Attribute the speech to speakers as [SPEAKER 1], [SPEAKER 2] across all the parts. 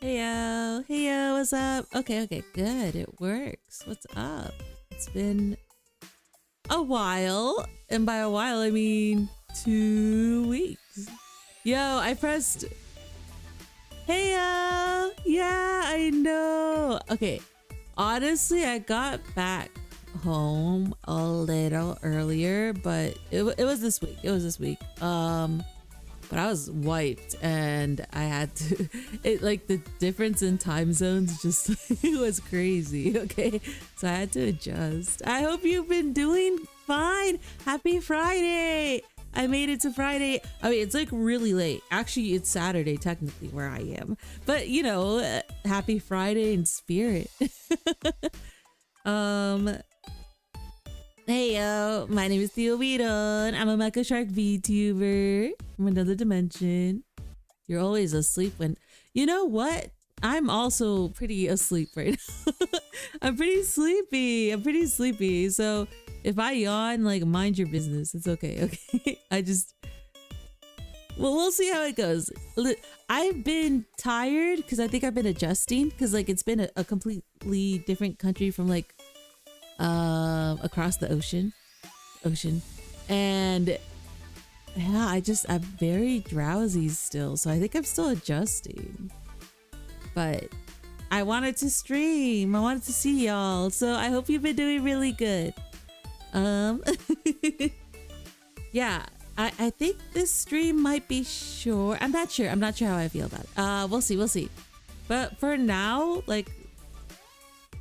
[SPEAKER 1] Hey yo, what's up? Okay, good. It works. What's up? It's been a while, and by a while I mean 2 weeks. Yo, I pressed. Hey yo, yeah, I know. Okay, honestly, I got back home a little earlier, but it was this week. It was this week. But I was wiped and I had to, it like the difference in time zones just it was crazy. Okay, so I had to adjust. I hope you've been doing fine. Happy Friday. I made it to Friday. I mean, it's like really late. Actually, it's Saturday technically where I am, but you know, happy Friday in spirit. um Hey yo, my name is Tio B. I'm a Mecha Shark VTuber from another dimension. You're always asleep when... You know what? I'm also pretty asleep right now. I'm pretty sleepy. So if I yawn, like, mind your business. It's okay, okay? Well, we'll see how it goes. I've been tired because I think I've been adjusting because, like, it's been a completely different country from, like, across the ocean, and yeah, I'm very drowsy still, so I think I'm still adjusting, but I wanted to stream. I wanted to see y'all, so I hope you've been doing really good. Yeah, I think this stream might be short. I'm not sure how I feel about it. We'll see, but for now, like,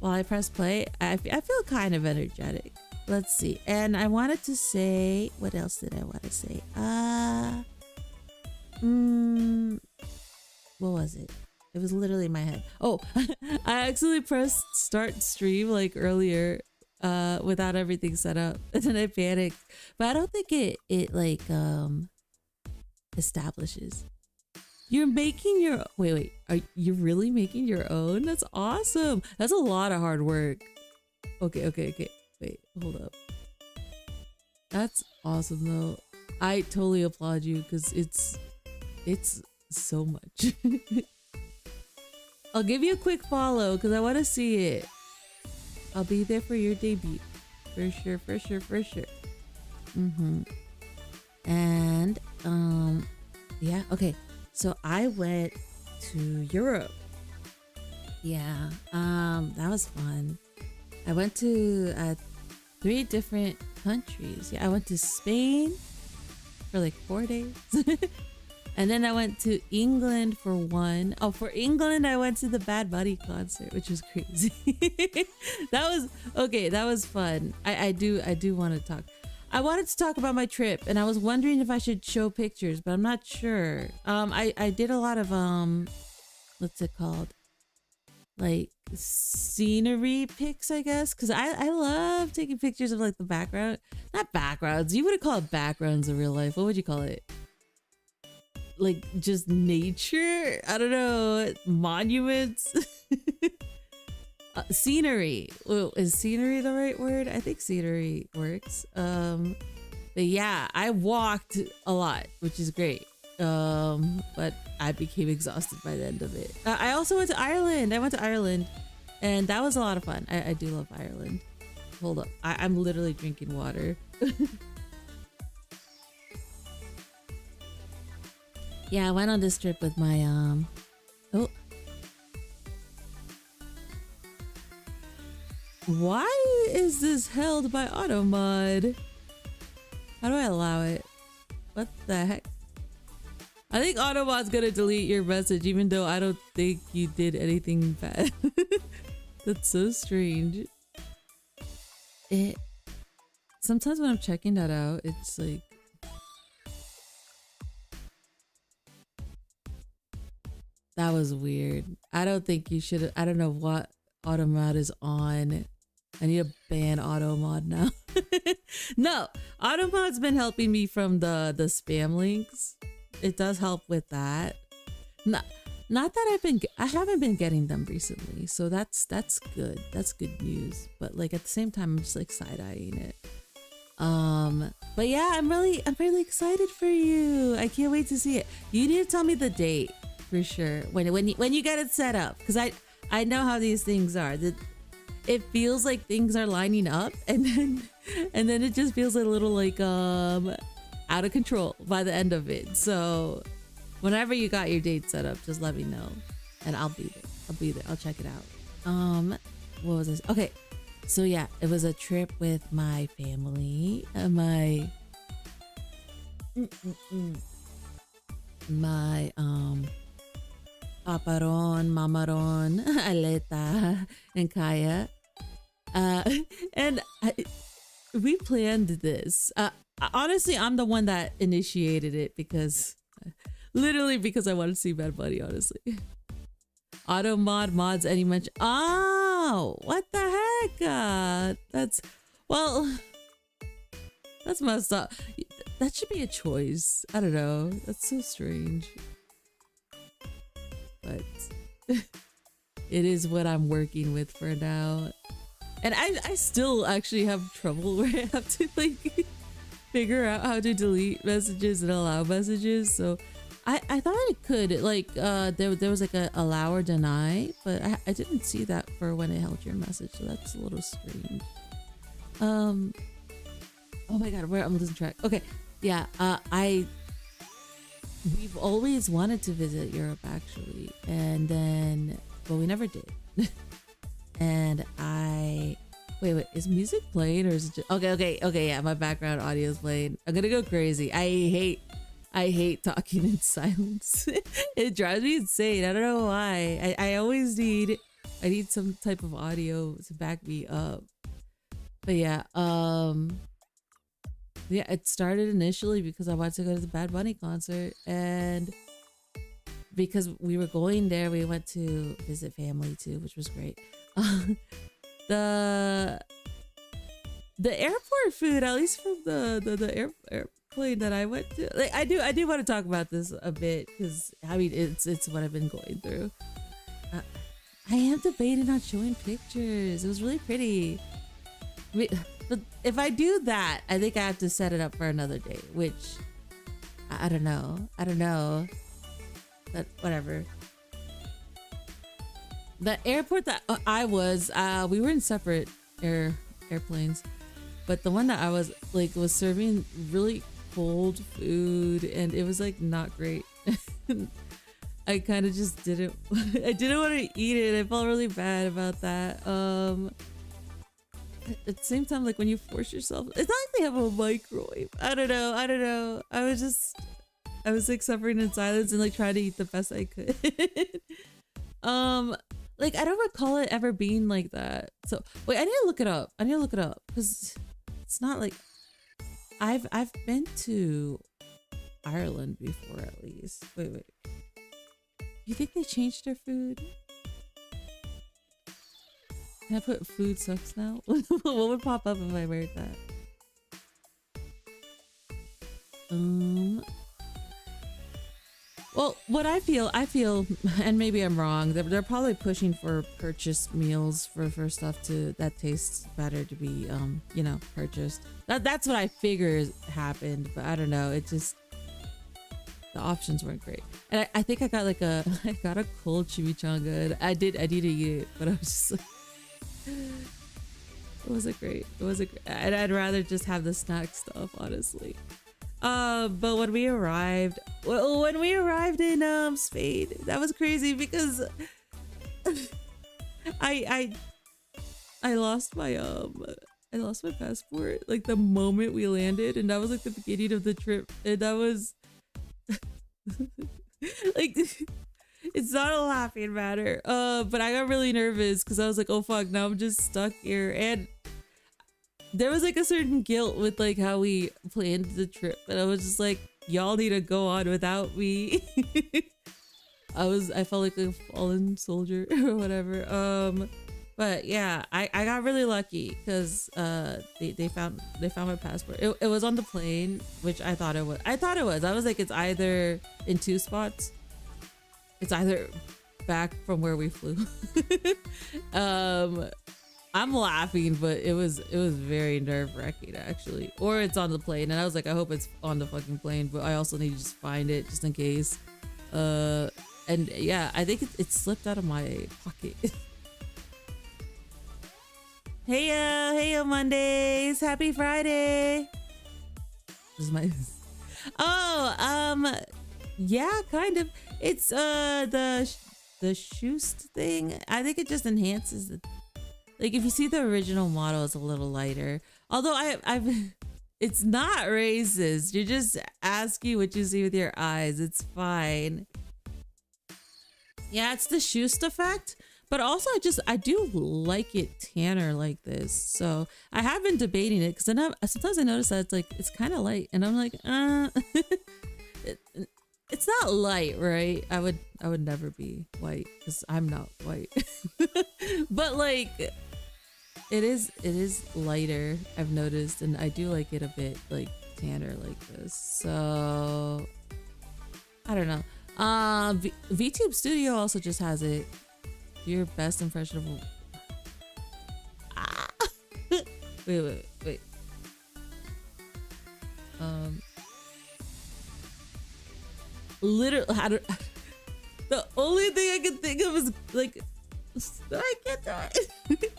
[SPEAKER 1] while I press play, I feel kind of energetic. Let's see. And I wanted to say, what else did I want to say? What was it? It was literally in my head. Oh, I actually pressed start stream like earlier without everything set up. And then I panicked. But I don't think it like establishes. You're making your... Wait. Are you really making your own? That's awesome. That's a lot of hard work. Okay. Wait, hold up. That's awesome though. I totally applaud you because it's so much. I'll give you a quick follow because I want to see it. I'll be there for your debut. For sure. And, yeah, okay. So I went to Europe. Yeah, that was fun. I went to 3 different countries. Yeah, I went to Spain for like 4 days. And then I went to England for 1. Oh, for England, I went to the Bad Bunny concert, which was crazy. That was fun. I do want to talk. I wanted to talk about my trip and I was wondering if I should show pictures, but I'm not sure. I did a lot of, what's it called? Like scenery pics, I guess. Cause I love taking pictures of like the background, not backgrounds. You wouldn't call it backgrounds in real life. What would you call it? Like just nature? I don't know. Monuments? Scenery. Well, is scenery the right word? I think scenery works. But yeah, I walked a lot, which is great. But I became exhausted by the end of it. I also went to Ireland. And that was a lot of fun. I do love Ireland. Hold up. I'm literally drinking water. Yeah, I went on this trip with my oh. Why is this held by auto mod? How do I allow it? What the heck? I think auto mod's gonna delete your message even though I don't think you did anything bad. That's so strange. Sometimes when I'm checking that out, it's like that was weird. I don't think you should. I don't know what auto mod is on. I need to ban auto mod now. No, auto mod's been helping me from the spam links. It does help with that. Not that I haven't been getting them recently, so that's good. That's good news. But like at the same time, I'm just like side-eyeing it. But yeah, I'm really excited for you. I can't wait to see it. You need to tell me the date. for sure. When you get it set up, because I know how these things are. That it feels like things are lining up, and then it just feels a little like out of control by the end of it. So whenever you got your date set up, just let me know, and I'll be there. I'll check it out. What was this? Okay, so yeah, it was a trip with my family, my paparon, mamaron, Aleta, and Kaya. And we planned this. Honestly, I'm the one that initiated it because I wanted to see Bad Bunny, honestly. Auto mods any mention. Oh, what the heck? That's messed up. That should be a choice. I don't know. That's so strange. But it is what I'm working with for now. And I still actually have trouble where I have to like figure out how to delete messages and allow messages. So I thought I could like there was like a allow or deny, but I didn't see that for when it held your message, so that's a little strange. Oh my god, where I'm losing track. Okay, yeah, we've always wanted to visit Europe actually, and then but we never did. And wait, is music playing or is it just okay, yeah, my background audio is playing. I'm gonna go crazy. I hate talking in silence. It drives me insane. I don't know why. I always need some type of audio to back me up. But yeah, it started initially because I wanted to go to the Bad Bunny concert, and because we were going there, we went to visit family too, which was great. The airport food, at least from the airplane that I went to, like I do want to talk about this a bit because I mean it's what I've been going through. I am debating on showing pictures. It was really pretty. But if I do that, I think I have to set it up for another day, which I don't know. But whatever. The airport that I was, we were in separate airplanes, but the one that I was like was serving really cold food, and it was like not great. I kind of just didn't want to eat it. I felt really bad about that. At the same time, like when you force yourself, it's not like they have a microwave. I don't know. I was like suffering in silence and like trying to eat the best I could. Like I don't recall it ever being like that. So wait, I need to look it up because it's not like I've been to Ireland before at least. Wait. You think they changed their food? Can I put food sucks now? What would pop up if I wear that? Well, what I feel, and maybe I'm wrong, they're probably pushing for purchased meals for stuff that tastes better to be, purchased. That's what I figure happened, but I don't know. It just, the options weren't great. And I think I got a cold chimichanga. And I did eat it, but I was just like, it wasn't great. And I'd rather just have the snack stuff, honestly. But when we arrived in Spain, that was crazy because I lost my passport like the moment we landed, and that was like the beginning of the trip, and that was like it's not a laughing matter. But I got really nervous because I was like, oh fuck, now I'm just stuck here. And there was like a certain guilt with like how we planned the trip, and I was just like, y'all need to go on without me. I felt like a fallen soldier or whatever. But yeah, I got really lucky because they found my passport. It was on the plane, which I thought it was. I was like, it's either in two spots. It's either back from where we flew. I'm laughing, but it was very nerve-wracking actually. Or it's on the plane, and I was like, I hope it's on the fucking plane, but I also need to just find it just in case. And yeah, I think it slipped out of my pocket. Hey yo Mondays, happy Friday. This is my yeah, kind of. It's the Schust thing. I think it just enhances it. Like if you see the original model, it's a little lighter. Although I've it's not racist. You're just asking what you see with your eyes. It's fine. Yeah, it's the Schust effect. But also I do like it tanner like this. So I have been debating it because sometimes I notice that it's kind of light and I'm like, it's not light, right? I would never be white because I'm not white. But like it is lighter, I've noticed, and I do like it a bit like tanner like this. So I don't know. VTube Studio also just has it. Your best impression of wait. Literally, the only thing I can think of is like I can't do it.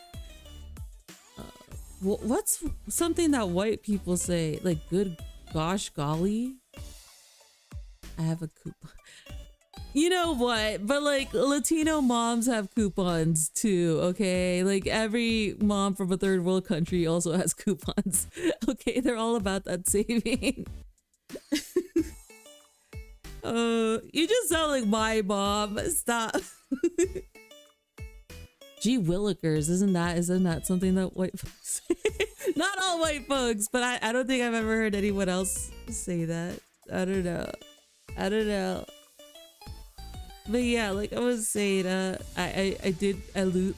[SPEAKER 1] What's something that white people say? Like good gosh golly. I have a coupon. You know what? But like Latino moms have coupons too, okay? Like every mom from a third world country also has coupons. Okay, they're all about that saving. You just sound like my mom. Stop. Gee willikers, isn't that something that white folks say? Not all white folks, but I don't think I've ever heard anyone else say that. I don't know. But yeah, like I was saying, I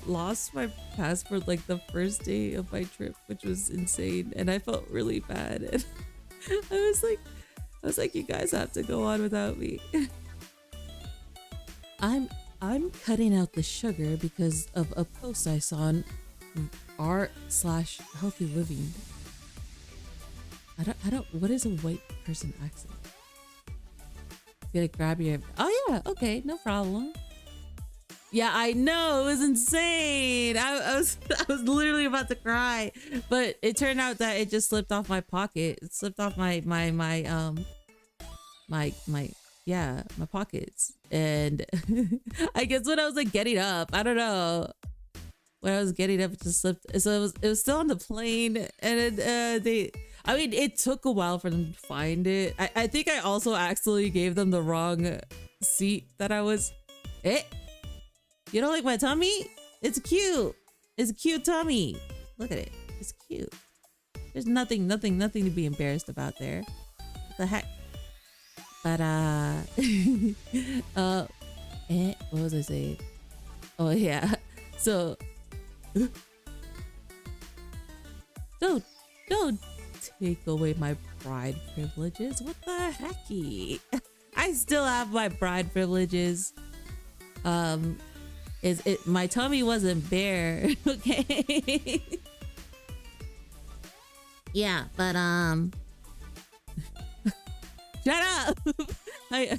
[SPEAKER 1] lost my passport like the first day of my trip, which was insane, and I felt really bad. And I was like, you guys have to go on without me. I'm cutting out the sugar because of a post I saw on r/healthy living. I don't. What is a white person accent? Gonna grab your. Oh yeah, okay, no problem. Yeah, I know, it was insane. I was literally about to cry, but it turned out that it just slipped off my pocket. It slipped off my pockets, and I guess when I was like getting up, I don't know. When I was getting up, it just slipped. So it was still on the plane, and it took a while for them to find it. I think I also accidentally gave them the wrong seat that I was. You don't like my tummy? It's cute. It's a cute tummy. Look at it. It's cute. There's nothing to be embarrassed about there. What the heck? But what was I saying? Oh yeah. So don't take away my bride privileges. What the hecky? I still have my bride privileges. My tummy wasn't bare, okay? Yeah, but shut up. I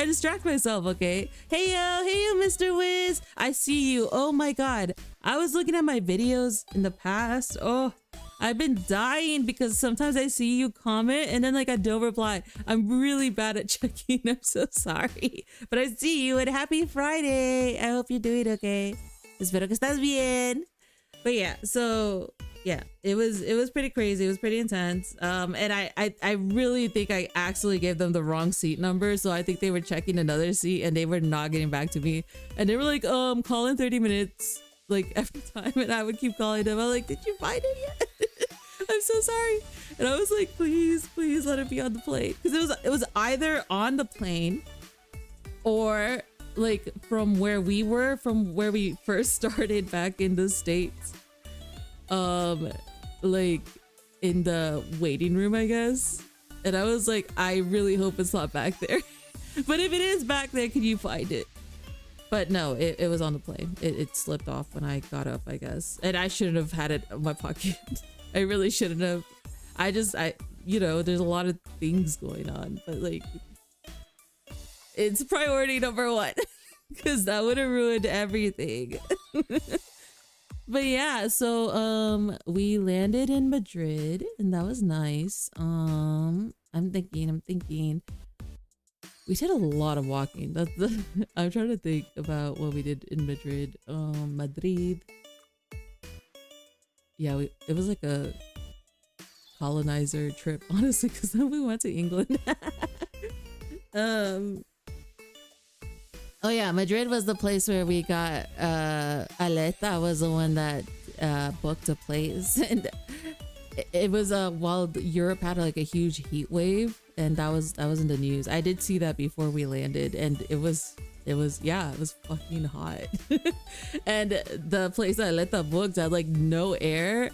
[SPEAKER 1] distract myself, okay? Hey yo, Mr. Wiz. I see you. Oh my god. I was looking at my videos in the past. Oh, I've been dying because sometimes I see you comment and then like I don't reply. I'm really bad at checking. I'm so sorry. But I see you and happy Friday. I hope you're doing okay. Espero que estás bien. But yeah, so yeah, it was pretty crazy. It was pretty intense. And I really think I actually gave them the wrong seat number. So I think they were checking another seat and they were not getting back to me. And they were like, call in 30 minutes, like every time. And I would keep calling them. I'm like, did you find it yet? I'm so sorry. And I was like, please let it be on the plane. Because it was either on the plane or like from where we first started back in the States. Like in the waiting room, I guess. And I was like, I really hope it's not back there. But if it is back there, can you find it? But no, it was on the plane. It slipped off when I got up, I guess. And I shouldn't have had it in my pocket. I really shouldn't have. I there's a lot of things going on, but like It's priority number one because that would have ruined everything. But yeah, so we landed in Madrid and that was nice. I'm thinking we did a lot of walking. I'm trying to think about what we did in Madrid. Madrid. Yeah, it was like a colonizer trip, honestly, because then we went to England. Oh yeah, Madrid was the place where we got Aleta was the one that booked a place, and it was while Europe had like a huge heat wave, and that was in the news. I did see that before we landed, and it was fucking hot. And the place that Aleta booked had like no air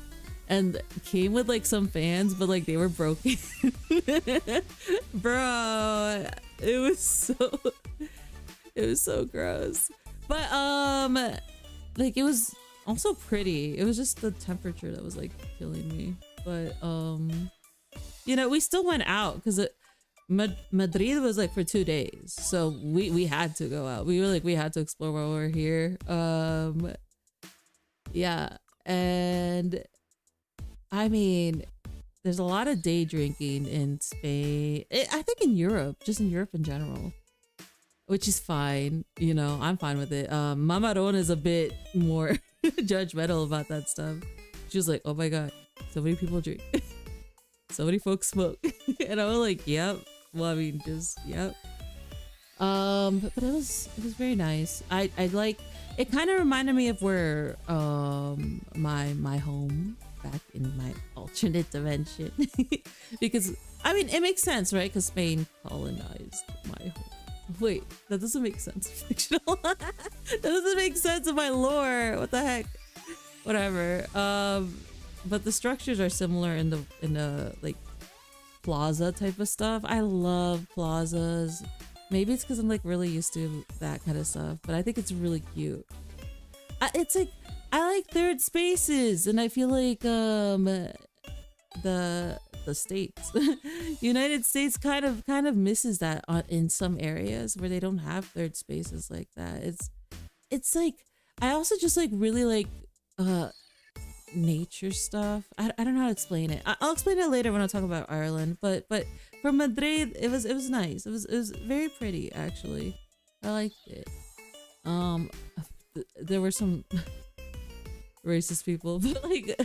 [SPEAKER 1] and came with like some fans, but like they were broken. Bro, it was so gross. But like it was also pretty. It was just the temperature that was like killing me. But you know, we still went out because Madrid was like for 2 days, so we had to go out. We had to explore while we were here. Yeah, and I mean, there's a lot of day drinking in Spain. I think in Europe, just in Europe in general, which is fine. You know, I'm fine with it. Mamaron is a bit more judgmental about that stuff. She was like, oh my God, so many people drink. So many folks smoke. And I was like, yep. Well, I mean, just, yep. But it was very nice. I like, it kind of reminded me of where my home back in my alternate dimension. Because I mean, it makes sense, right? Because Spain colonized my home. Wait, that doesn't make sense. Fictional. That doesn't make sense in my lore. What the heck? Whatever. But the structures are similar in the like plaza type of stuff. I love plazas. Maybe it's because I'm like really used to that kind of stuff, but I think it's really cute. It's like I like third spaces, and I feel like the states, United States kind of misses that in some areas where they don't have third spaces like that. It's like I also just like really like nature stuff. I don't know how to explain it. I'll explain it later when I talk about Ireland. But from Madrid, it was nice. It was very pretty actually. I liked it. There were some racist people, but like,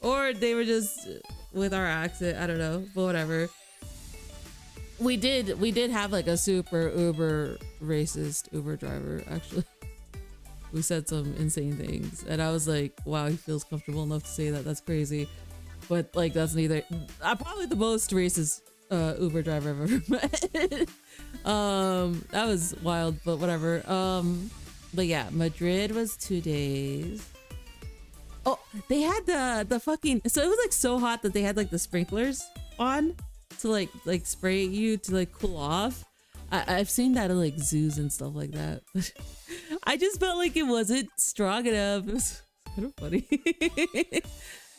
[SPEAKER 1] or they were just with our accent. I don't know, but whatever. We did have like a super uber racist Uber driver actually. We said some insane things, and I was like, wow, he feels comfortable enough to say that. That's crazy. But like, that's neither. I'm probably the most racist Uber driver I've ever met. That was wild, but whatever. But yeah, Madrid was 2 days. Oh, they had the fucking, so it was like so hot that they had like the sprinklers on to like spray you to like cool off. I've seen that in like zoos and stuff like that. I just felt like it wasn't strong enough. It was kind of funny.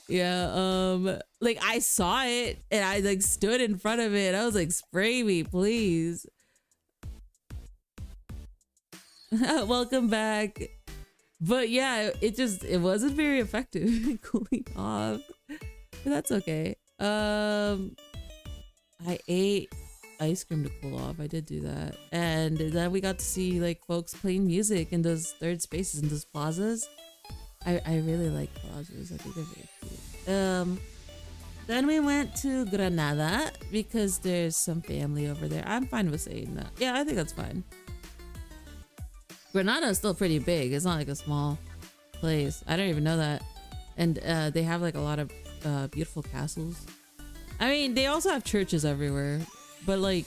[SPEAKER 1] Yeah, like I saw it and I like stood in front of it. I was like, spray me, please. Welcome back. But yeah, it wasn't very effective in cooling off. But that's okay. I ate ice cream to cool off. I did do that. And then we got to see like folks playing music in those third spaces in those plazas. I really like plazas. I think they're very cute. Then we went to Granada because there's some family over there. I'm fine with saying that. Yeah, I think that's fine. Granada is still pretty big. It's not like a small place. I don't even know that. And they have like a lot of beautiful castles. I mean, they also have churches everywhere, but like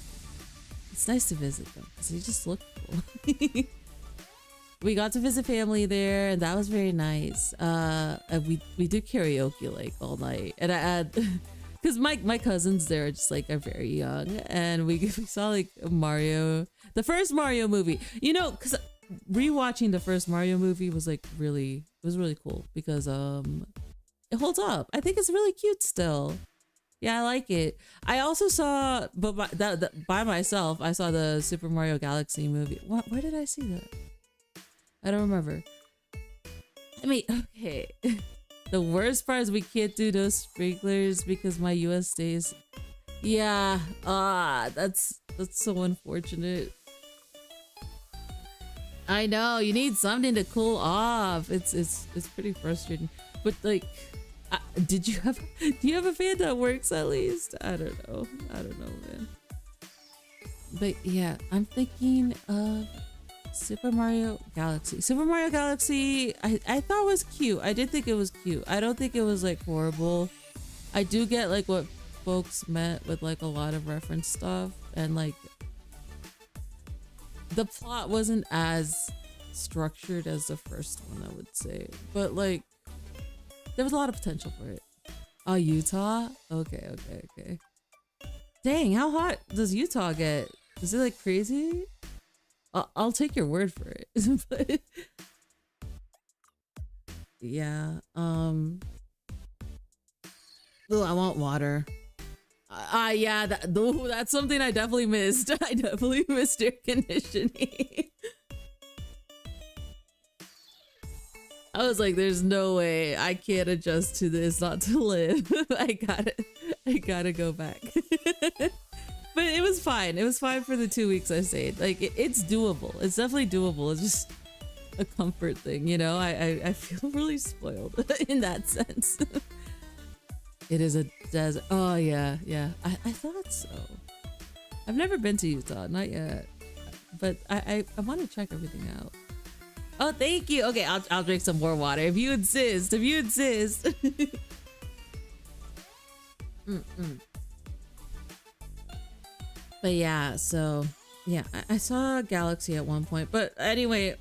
[SPEAKER 1] it's nice to visit them because they just look cool. We got to visit family there, and that was very nice. We did karaoke like all night, and I had because my cousins there are just like are very young, and we saw like Mario, the first Mario movie. You know, because rewatching the first Mario movie was like really cool because it holds up. I think it's really cute still. Yeah, I like it. I also saw, but by myself, I saw the Super Mario Galaxy movie. What? Where did I see that? I don't remember. I mean, okay. The worst part is we can't do those sprinklers because my US stays. Yeah. That's so unfortunate. I know, you need something to cool off. It's pretty frustrating. But like, do you have a fan that works at least? I don't know, man. But yeah, I'm thinking of Super Mario Galaxy. Super Mario Galaxy, I thought was cute. I did think it was cute. I don't think it was like horrible. I do get like what folks meant with like a lot of reference stuff, and like the plot wasn't as structured as the first one, I would say. But like, there was a lot of potential for it. Oh, Utah? Okay. Dang, how hot does Utah get? Is it like crazy? I'll take your word for it. But, yeah. Ooh, I want water. Yeah, that's something I definitely missed. I definitely missed air conditioning. I was like, there's no way I can't adjust to this not to live. I gotta go back. But it was fine. It was fine for the 2 weeks I stayed. Like, it's doable. It's definitely doable. It's just a comfort thing, you know? I feel really spoiled in that sense. It is a desert. Oh, yeah. I thought so. I've never been to Utah. Not yet. But I want to check everything out. Oh, thank you. Okay, I'll drink some more water. If you insist. But yeah, so yeah, I saw Galaxy at one point. But anyway,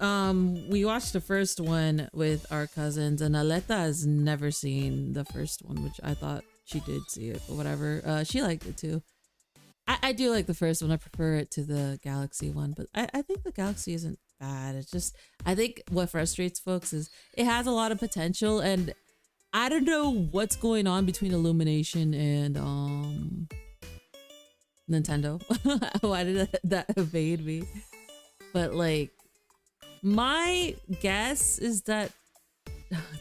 [SPEAKER 1] we watched the first one with our cousins, and Aleta has never seen the first one, which I thought she did see it, but whatever. She liked it too. I do like the first one. I prefer it to the Galaxy one, but I think the Galaxy isn't bad. It's just, I think what frustrates folks is it has a lot of potential, and I don't know what's going on between Illumination and Nintendo. Why did that evade me? But like, my guess is that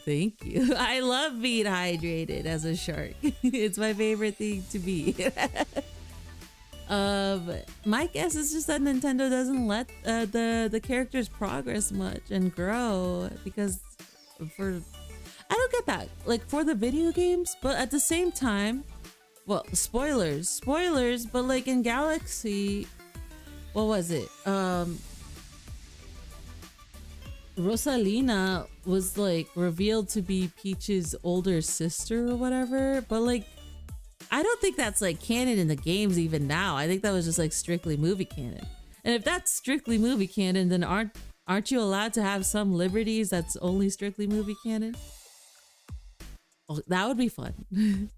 [SPEAKER 1] thank you. I love being hydrated as a shark. It's my favorite thing to be. My guess is just that Nintendo doesn't let the characters progress much and grow, because I don't get that, like, for the video games, but at the same time, well, spoilers, but like in Galaxy, what was it? Rosalina was like revealed to be Peach's older sister or whatever, but like, I don't think that's like canon in the games even now. I think that was just like strictly movie canon. And if that's strictly movie canon, then aren't you allowed to have some liberties that's only strictly movie canon? Oh, that would be fun.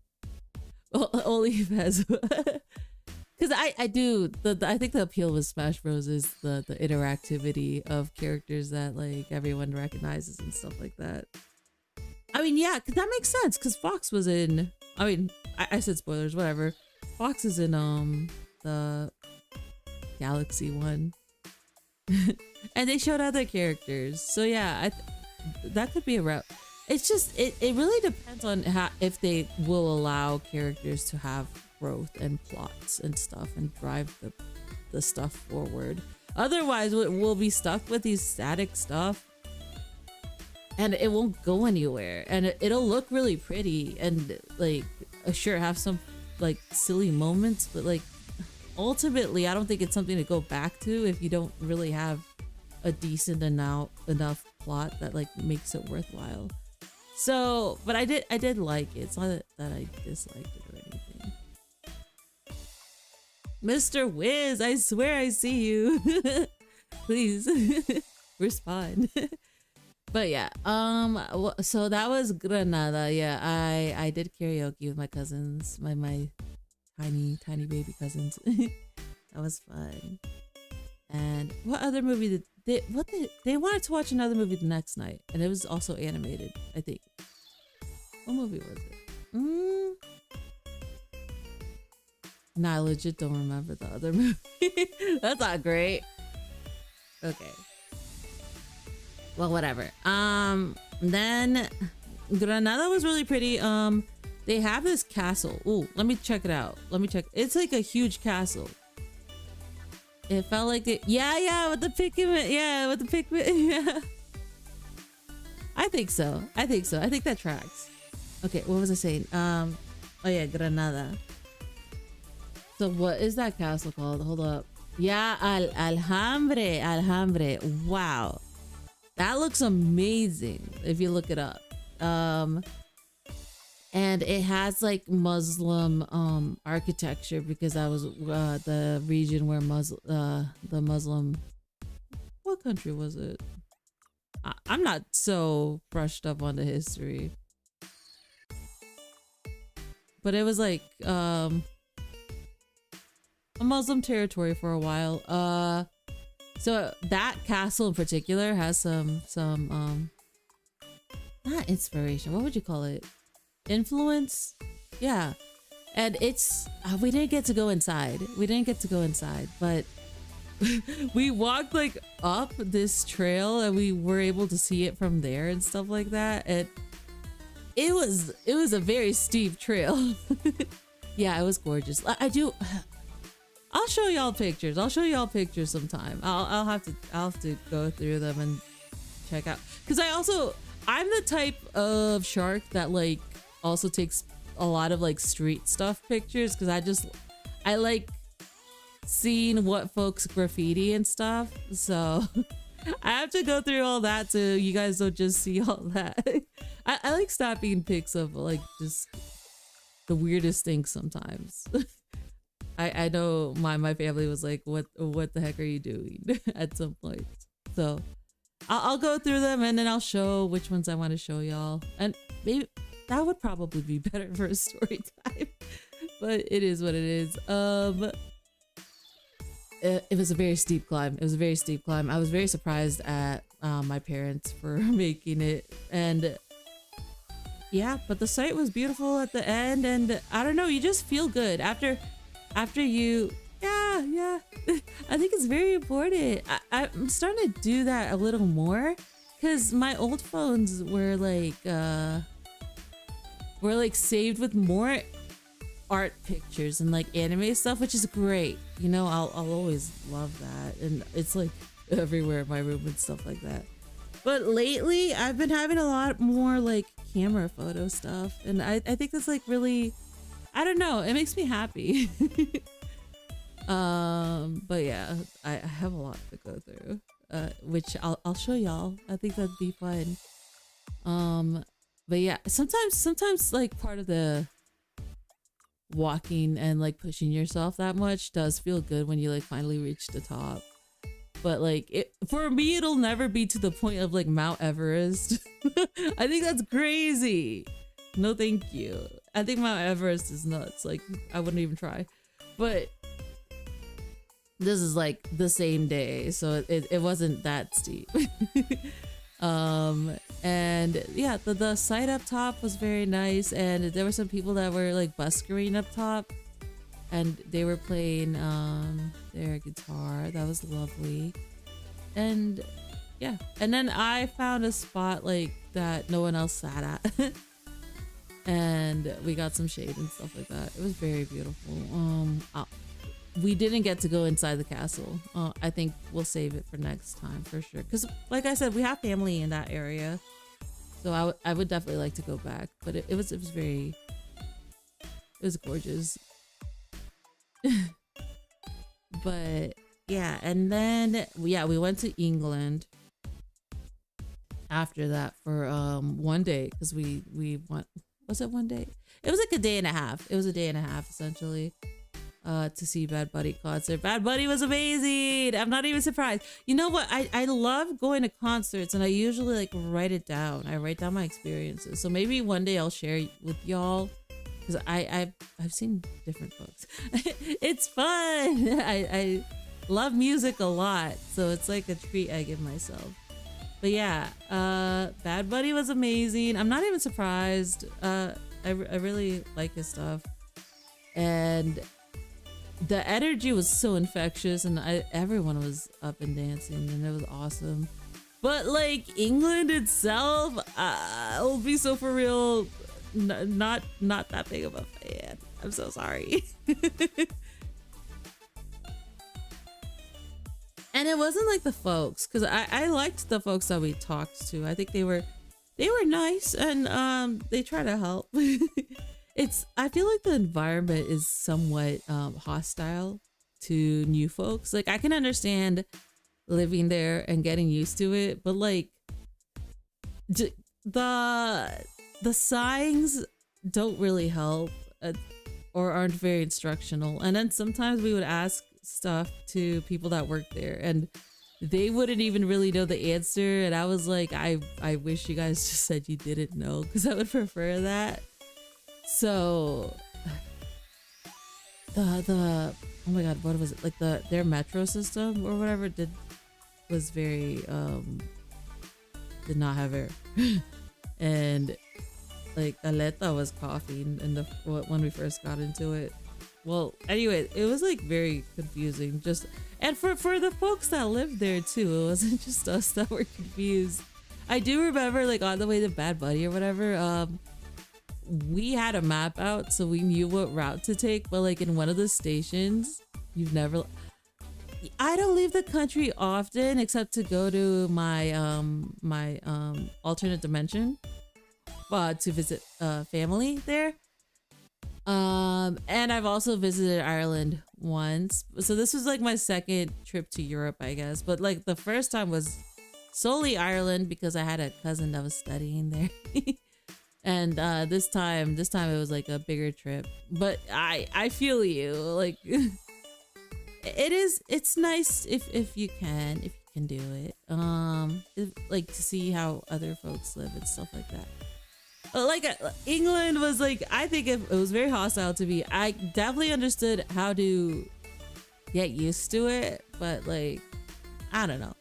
[SPEAKER 1] Well, only if has, because I do I think the appeal with Smash Bros is the interactivity of characters that like everyone recognizes and stuff like that. I mean, yeah, cause that makes sense, because Fox was in, I mean, I said spoilers, whatever. Fox is in the Galaxy one. And they showed other characters, so yeah, that could be a route. It's just, it really depends on if they will allow characters to have growth and plots and stuff and drive the stuff forward. Otherwise, we'll be stuck with these static stuff and it won't go anywhere, and it'll look really pretty and like sure have some like silly moments, but like ultimately I don't think it's something to go back to if you don't really have a decent enough plot that like makes it worthwhile. So, but I did like it. It's not that I disliked it or anything. Mr. Wiz, I swear I see you. Please respond. But yeah, so that was Granada. Yeah, I did karaoke with my cousins, my tiny baby cousins. That was fun. And what other movie did they wanted to watch another movie the next night, and it was also animated, I think. What movie was it? Nah, I legit don't remember the other movie. That's not great. Okay. Well, whatever. Then Granada was really pretty. They have this castle. Ooh, let me check it out. Let me check. It's like a huge castle. It felt like it. Yeah, with the Pikmin. Yeah, with the Pikmin. Yeah. I think so. I think that tracks. Okay, what was I saying? Oh yeah, Granada. So what is that castle called? Hold up. Yeah, Alhambra. Wow. That looks amazing if you look it up. And it has like Muslim architecture because that was the region where the Muslim, what country was it? I'm not so brushed up on the history, but it was like a Muslim territory for a while. So that castle in particular has some not inspiration, what would you call it? Influence? Yeah. And it's we didn't get to go inside. But we walked like up this trail and we were able to see it from there and stuff like that. And it was a very steep trail. Yeah, it was gorgeous. I'll show y'all pictures. Sometime. I'll have to go through them and check out, because I'm the type of shark that like also takes a lot of like street stuff pictures, because I like seeing what folks graffiti and stuff, so I have to go through all that so you guys don't just see all that. I like snapping pics of like just the weirdest things sometimes. I know my family was like, what the heck are you doing at some point? So I'll go through them and then I'll show which ones I want to show y'all, and maybe that would probably be better for a story time. But it is what it is. It was a very steep climb. I was very surprised at my parents for making it, and yeah, but the sight was beautiful at the end, and I don't know, you just feel good after you. Yeah. I think it's very important. I'm starting to do that a little more, because my old phones were like saved with more art pictures and like anime stuff, which is great. You know, I'll always love that, and it's like everywhere in my room and stuff like that. But lately I've been having a lot more like camera photo stuff, and I think that's like really, I don't know, it makes me happy. But yeah, I have a lot to go through, which I'll show y'all. I think that'd be fun. But yeah, sometimes like part of the walking and like pushing yourself that much does feel good when you like finally reach the top. But like for me, it'll never be to the point of like Mount Everest. I think that's crazy. No, thank you. I think Mount Everest is nuts. Like I wouldn't even try. But this is like the same day, so it wasn't that steep. And yeah, the site up top was very nice, and there were some people that were like buskering up top, and they were playing their guitar. That was lovely. And yeah, and then I found a spot like that no one else sat at. And we got some shade and stuff like that. It was very beautiful. We didn't get to go inside the castle. I think we'll save it for next time for sure, because like I said, we have family in that area, so I would definitely like to go back. But it was gorgeous. But yeah, and then we went to England after that for one day, because we went, was it one day? It was like a day and a half. It was a day and a half essentially. To see Bad Bunny concert. Bad Bunny was amazing. I'm not even surprised. You know what? I love going to concerts, and I usually like write it down. I write down my experiences. So maybe one day I'll share with y'all, because I've seen different books. It's fun. I love music a lot, so it's like a treat I give myself. But yeah, Bad Bunny was amazing. I'm not even surprised. I really like his stuff, and the energy was so infectious, and everyone was up and dancing, and it was awesome. But like England itself, I'll be so for real, not that big of a fan. I'm so sorry. And it wasn't like the folks, because I liked the folks that we talked to. I think they were nice, and they try to help. I feel like the environment is somewhat hostile to new folks. Like I can understand living there and getting used to it, but like the signs don't really help, or aren't very instructional. And then sometimes we would ask stuff to people that work there, and they wouldn't even really know the answer, and I was like, I wish you guys just said you didn't know, because I would prefer that. So the oh my god, what was it, like their metro system or whatever was very did not have air. And like Aleta was coughing when we first got into it. Well, anyway, it was like very confusing, just, and for the folks that lived there too, it wasn't just us that were confused. I do remember like on the way to Bad Bunny or whatever, we had a map out, so we knew what route to take, but like in one of the stations, I don't leave the country often except to go to my alternate dimension, to visit family there. And I've also visited Ireland once, so this was like my second trip to Europe, I guess, but like the first time was solely Ireland because I had a cousin that was studying there. And this time it was like a bigger trip, but I feel you, like it's nice if you can do it, like to see how other folks live and stuff like that. Like England was like, I think it was very hostile to me. I definitely understood how to get used to it, but like I don't know,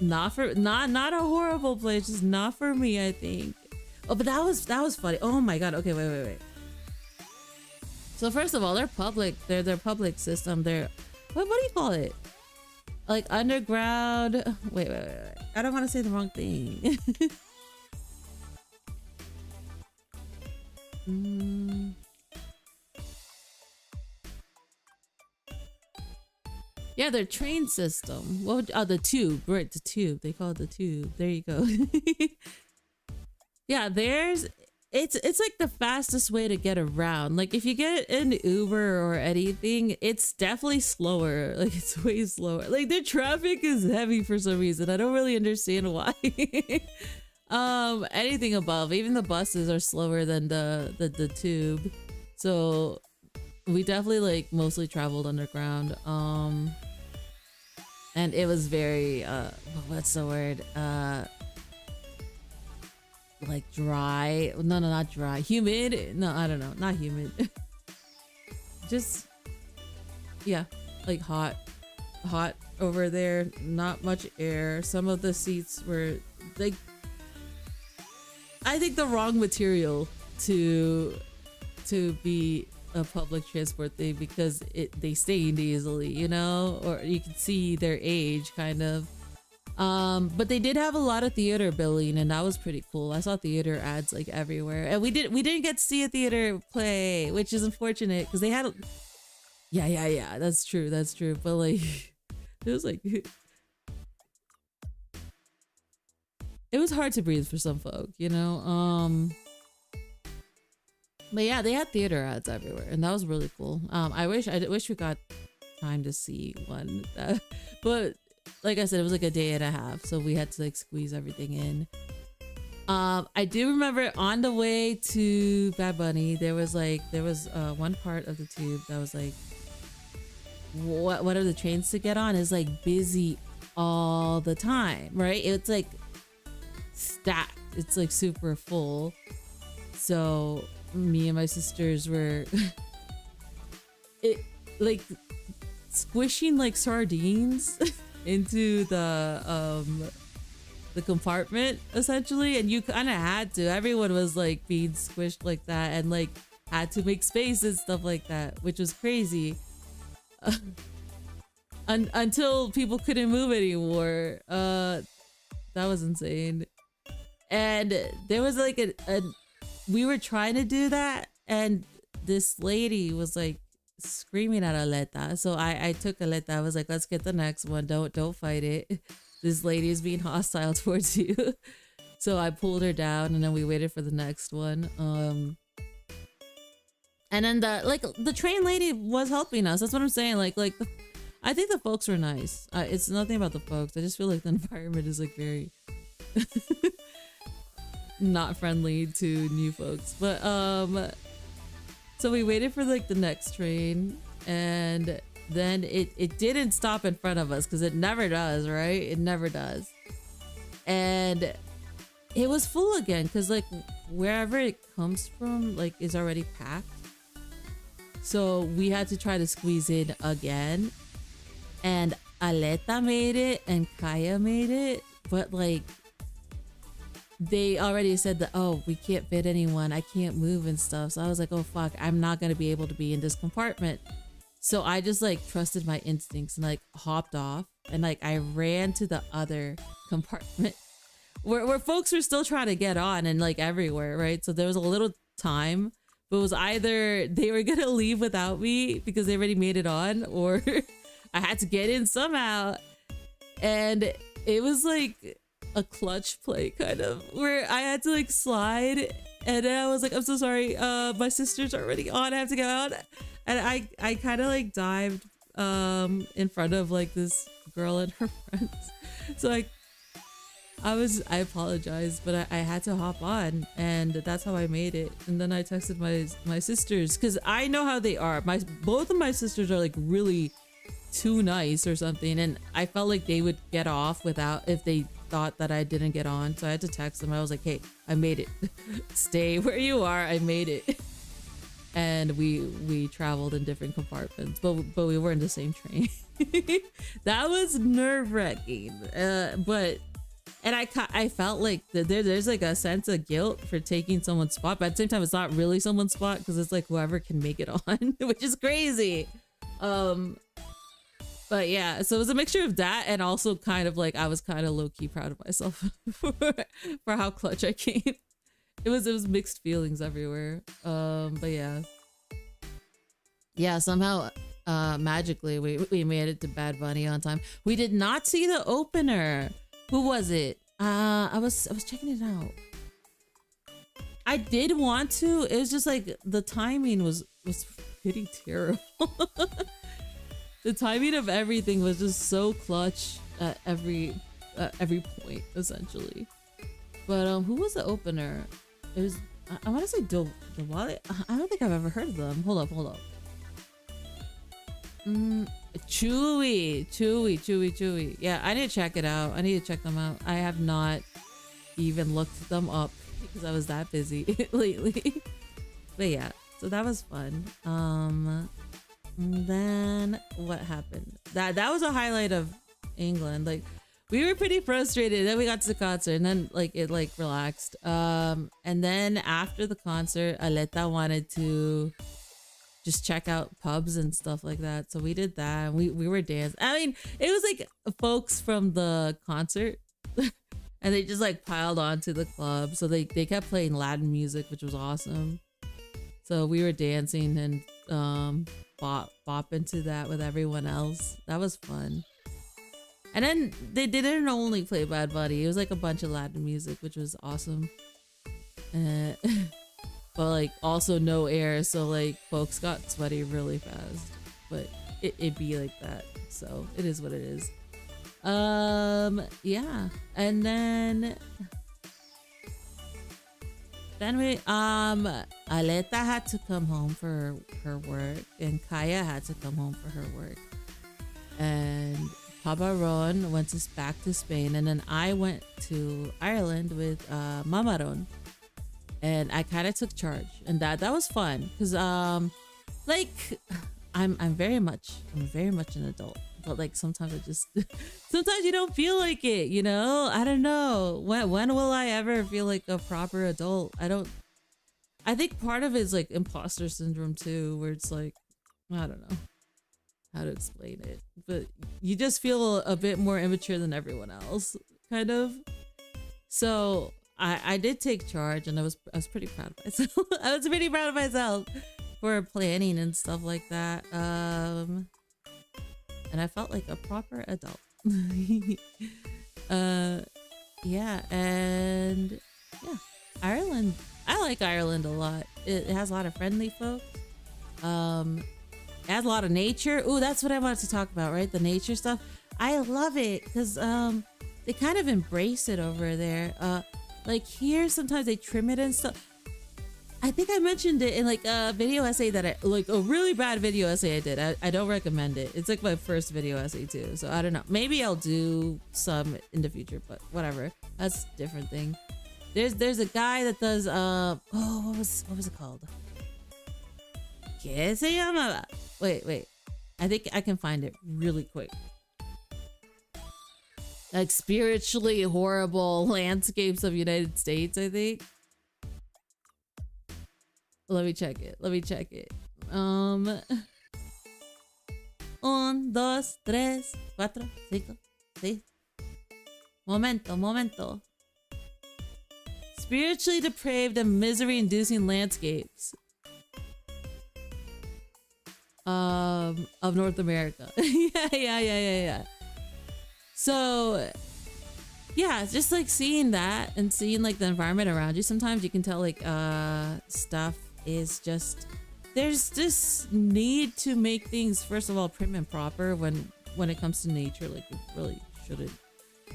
[SPEAKER 1] not a horrible place, just not for me, I think. Oh, but that was funny. Oh my god. Okay, wait. So first of all, their public system, what do you call it? Like underground. Wait. I don't want to say the wrong thing. Yeah, their train system. The tube, right? The tube. They call it the tube. There you go. Yeah, it's like the fastest way to get around. Like if you get an Uber or anything, it's definitely slower. Like it's way slower. Like the traffic is heavy for some reason. I don't really understand why. Anything above, even the buses are slower than the tube. So we definitely like mostly traveled underground. And it was very what's the word? Like dry. No, not dry. Humid. No, I don't know. Not humid. Just yeah, like hot over there. Not much air. Some of the seats were like, I think the wrong material to be a public transport thing, because they stained easily, you know, or you can see their age kind of. But they did have a lot of theater billing, and that was pretty cool. I saw theater ads like everywhere, and we didn't get to see a theater play, which is unfortunate because they had yeah, that's true, but like it was like it was hard to breathe for some folk, you know. But yeah, they had theater ads everywhere, and that was really cool. I wish we got time to see one, but like I said, it was like a day and a half, so we had to like squeeze everything in. I do remember on the way to Bad Bunny, there was one part of the tube that was like, what are the trains to get on is like busy all the time, right? It's like stacked. It's like super full. So me and my sisters were like squishing like sardines into the compartment essentially, and you kind of had to. Everyone was like being squished like that, and like had to make space and stuff like that, which was crazy. Until people couldn't move anymore. That was insane. And there was like we were trying to do that, and this lady was like screaming at Aleta. So I took Aleta. I was like, let's get the next one. Don't fight it. This lady is being hostile towards you. So I pulled her down, and then we waited for the next one. And then the train lady was helping us. That's what I'm saying. I think the folks were nice. It's nothing about the folks. I just feel like the environment is like very not friendly to new folks. But so we waited for like the next train, and then it didn't stop in front of us because it never does, right? It never does. And it was full again because like wherever it comes from like is already packed. So we had to try to squeeze in again. And Aleta made it and Kaya made it, but like they already said that, oh, we can't fit anyone, I can't move and stuff. So I was like, oh fuck, I'm not gonna be able to be in this compartment. So I just like trusted my instincts and like hopped off, and like I ran to the other compartment where folks were still trying to get on and like everywhere, right? So there was a little time, but it was either they were gonna leave without me because they already made it on, or I had to get in somehow. And it was like a clutch play kind of, where I had to like slide, and then I was like, I'm so sorry, my sister's already on, I have to get out. And I kind of like dived in front of like this girl and her friends. So like I apologized, but I had to hop on, and that's how I made it. And then I texted my sisters, because I know how they are. Both of my sisters are like really too nice or something, and I felt like they would get off without, if they thought that I didn't get on. So I had to text them. I was like, hey, I made it. Stay where you are, I made it. And we traveled in different compartments, but we were in the same train. That was nerve-wracking, but I felt like there's like a sense of guilt for taking someone's spot, but at the same time it's not really someone's spot because it's like whoever can make it on, which is crazy. But yeah, so it was a mixture of that, and also kind of like I was kind of low-key proud of myself for how clutch I came. It was mixed feelings everywhere. But yeah, somehow magically we made it to Bad Bunny on time. We did not see the opener. Who was it? I was checking it out. I did want to. It was just like the timing was pretty terrible. The timing of everything was just so clutch at every point, essentially. But who was the opener? It was, I want to say Diwali. I don't think I've ever heard of them. Hold up. Chewy. Yeah, I need to check it out. I need to check them out. I have not even looked them up because I was that busy lately. But yeah, so that was fun. And then what happened? That was a highlight of England. Like, we were pretty frustrated. Then we got to the concert, and then like it like relaxed. And then after the concert, Aleta wanted to just check out pubs and stuff like that. So we did that. We were dancing. I mean, it was like folks from the concert, and they just like piled onto the club. So they kept playing Latin music, which was awesome. So we were dancing and bop into that with everyone else. That was fun. And then they didn't only play Bad Bunny. It was like a bunch of Latin music, which was awesome. But like also no air, so like folks got sweaty really fast. But it be like that, so it is what it is. Yeah, and then we Aleta had to come home for her work, and Kaya had to come home for her work, and Papa Ron went back to Spain, and then I went to Ireland with Mama Ron, and I kind of took charge, and that was fun because like I'm very much an adult, but like sometimes sometimes you don't feel like it, you know. I don't know when will I ever feel like a proper adult. I think part of it is like imposter syndrome too, where it's like, I don't know how to explain it, but you just feel a bit more immature than everyone else, kind of. So I did take charge, and I was pretty proud of myself. I was pretty proud of myself for planning and stuff like that. And I felt like a proper adult. Yeah, and yeah, Ireland. I like Ireland a lot. It has a lot of friendly folk. It has a lot of nature. Ooh, that's what I wanted to talk about, right? The nature stuff. I love it because they kind of embrace it over there. Like here, sometimes they trim it and stuff. I think I mentioned it in like a video essay that like a really bad video essay I did. I don't recommend it. It's like my first video essay too. So I don't know. Maybe I'll do some in the future, but whatever. That's a different thing. There's a guy that does what was it called? ¿Qué se llamaba? Wait. I think I can find it really quick. Like spiritually horrible landscapes of United States, I think. Let me check it. Un, dos, tres, cuatro, cinco, seis. Momento. Spiritually depraved and misery-inducing landscapes of North America. Yeah. So yeah, it's just like seeing that and seeing like the environment around you. Sometimes you can tell like stuff is just, there's this need to make things first of all prim and proper when it comes to nature, like it really shouldn't.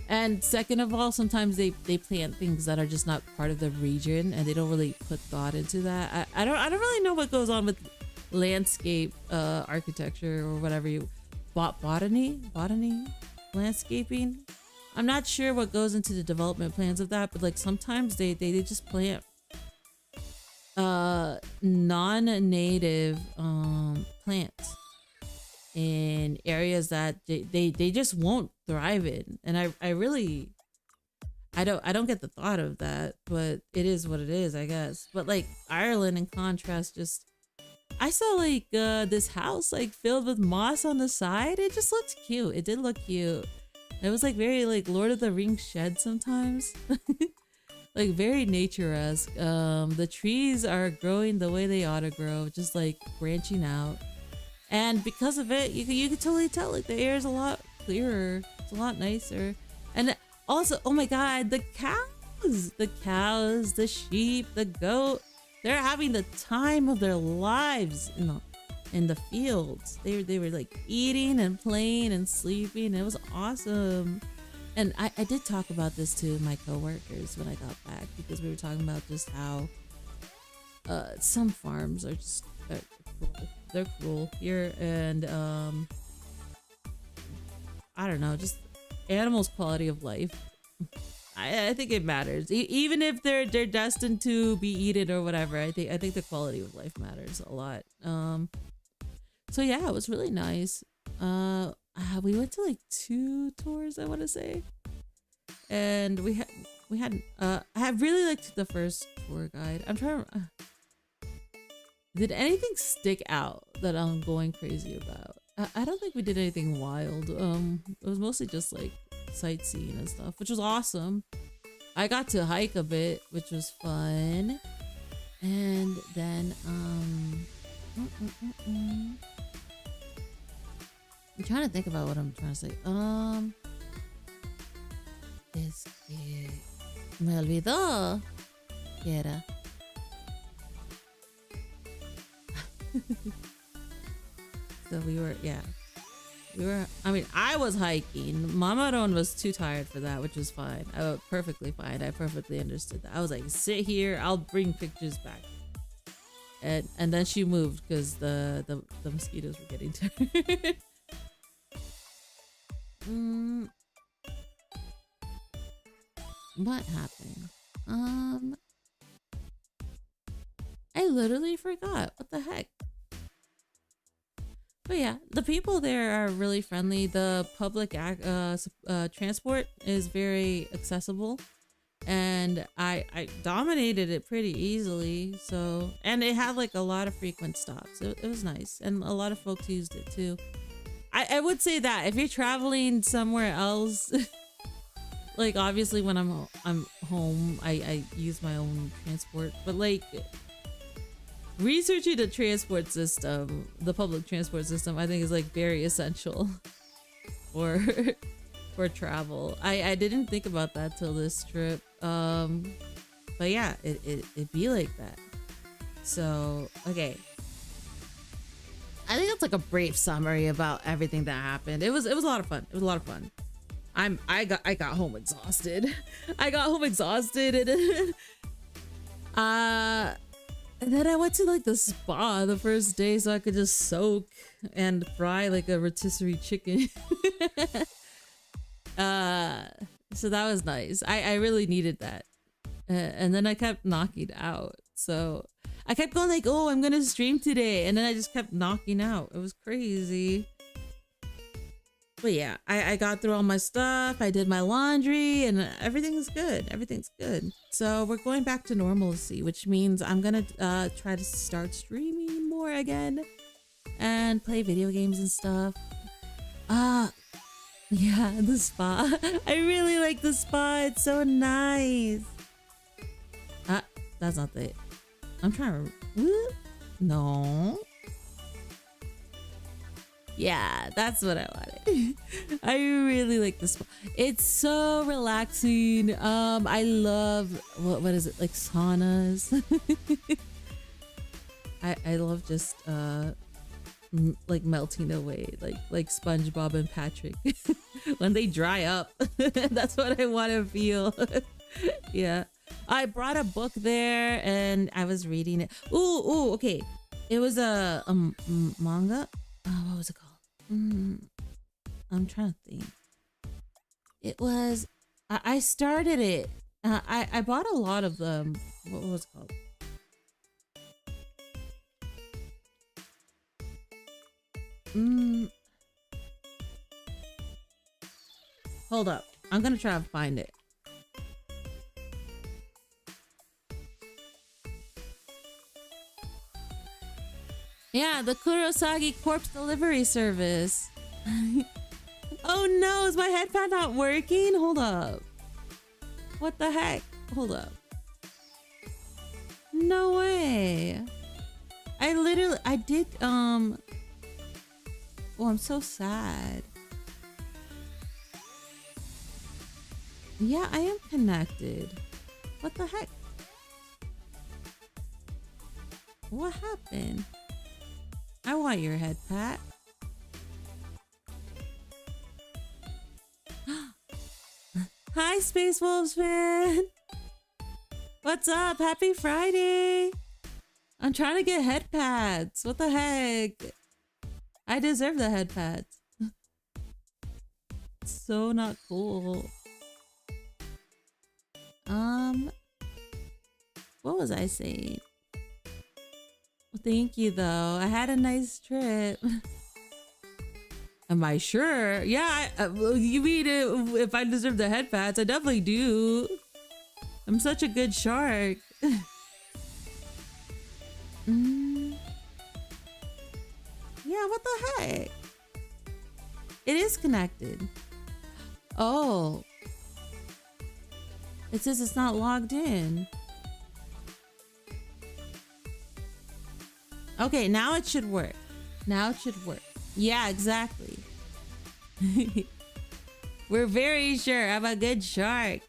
[SPEAKER 1] And second of all, sometimes they plant things that are just not part of the region, and they don't really put thought into that. I don't really know what goes on with landscape architecture or whatever you botany landscaping. I'm not sure what goes into the development plans of that, but like sometimes they just plant non-native plants in areas that they just won't thrive in. And I don't get the thought of that, but it is what it is, I guess. But like Ireland in contrast, just I saw like this house like filled with moss on the side. It just looked cute. It did look cute. It was like very like Lord of the Rings shed sometimes. Like very nature-esque. The trees are growing the way they ought to grow, just like branching out. And because of it, you can totally tell like the air is a lot clearer. It's a lot nicer. And also, oh my god, the cows, the sheep, the goat, they're having the time of their lives in the fields. They were like eating and playing and sleeping. It was awesome. And I did talk about this to my coworkers when I got back, because we were talking about just how some farms are just they're cruel here, and I don't know, just animals' quality of life. I think it matters, even if they're destined to be eaten or whatever. I think the quality of life matters a lot. So yeah, it was really nice. We went to like 2 tours, I want to say, and we had I really liked the first tour guide. I'm trying to did anything stick out that I'm going crazy about? I don't think we did anything wild. It was mostly just like sightseeing and stuff, which was awesome. I got to hike a bit, which was fun. And then I'm trying to think about what I'm trying to say. Es que me olvidó. ¿Qué era? So I was hiking. Mama Ron was too tired for that, which was fine. Perfectly fine. I perfectly understood that. I was like, sit here, I'll bring pictures back. And then she moved because the mosquitoes were getting to her. What happened? I literally forgot. What the heck? But yeah, the people there are really friendly. The public transport is very accessible. and I dominated it pretty easily. So, and it had like a lot of frequent stops. It was nice, and a lot of folks used it too. I would say that if you're traveling somewhere else, like obviously when I'm home, I use my own transport, but like researching the transport system, the public transport system, I think is like very essential for for travel. I didn't think about that till this trip. But yeah, it be like that. So okay, I think that's like a brief summary about everything that happened. It was a lot of fun. It was a lot of fun. I got home exhausted. I got home exhausted, and then I went to like the spa the first day so I could just soak and fry like a rotisserie chicken. So that was nice. I really needed that. And then I kept knocking out. So I kept going like, oh, I'm gonna stream today, and then I just kept knocking out. It was crazy. But yeah, I got through all my stuff. I did my laundry, and everything's good. Everything's good. So we're going back to normalcy, which means I'm gonna try to start streaming more again and play video games and stuff. Yeah, the spa. I really like the spa. It's so nice. That's not it. I'm trying to... No. Yeah, that's what I wanted. I really like the spa. It's so relaxing. I love... What is it? Like saunas? I love just... like melting away, like SpongeBob and Patrick when they dry up. That's what I want to feel. Yeah, I brought a book there and I was reading it. Ooh, okay. It was a manga. What was it called? I'm trying to think. It was. I started it. I bought a lot of them. What was it called? Hold up. I'm gonna try to find it. Yeah, the Kurosagi Corpse Delivery Service. Oh no, is my headpad not working? Hold up. What the heck? Hold up. No way. I did, oh, I'm so sad. Yeah, I am connected. What the heck? What happened? I want your head, Pat. Hi, Space Wolves fan. What's up? Happy Friday. I'm trying to get head pads. What the heck? I deserve the head pads. So not cool. What was I saying? Well, thank you though. I had a nice trip. Am I sure? Yeah, you mean if I deserve the head pads? I definitely do. I'm such a good shark. Yeah, what the heck? It is connected. Oh. It says it's not logged in. Okay, now it should work. Now it should work. Yeah, exactly. We're very sure I'm a good shark.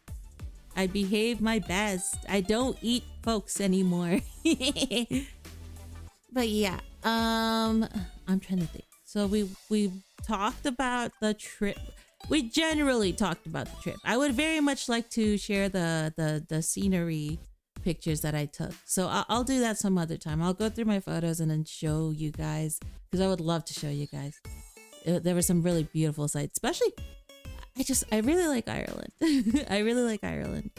[SPEAKER 1] I behave my best. I don't eat folks anymore. But yeah, I'm trying to think. So we talked about the trip. We generally talked about the trip. I would very much like to share the scenery pictures that I took. So I'll do that some other time. I'll go through my photos and then show you guys, because I would love to show you guys. There were some really beautiful sights, especially I really like Ireland. I really like Ireland.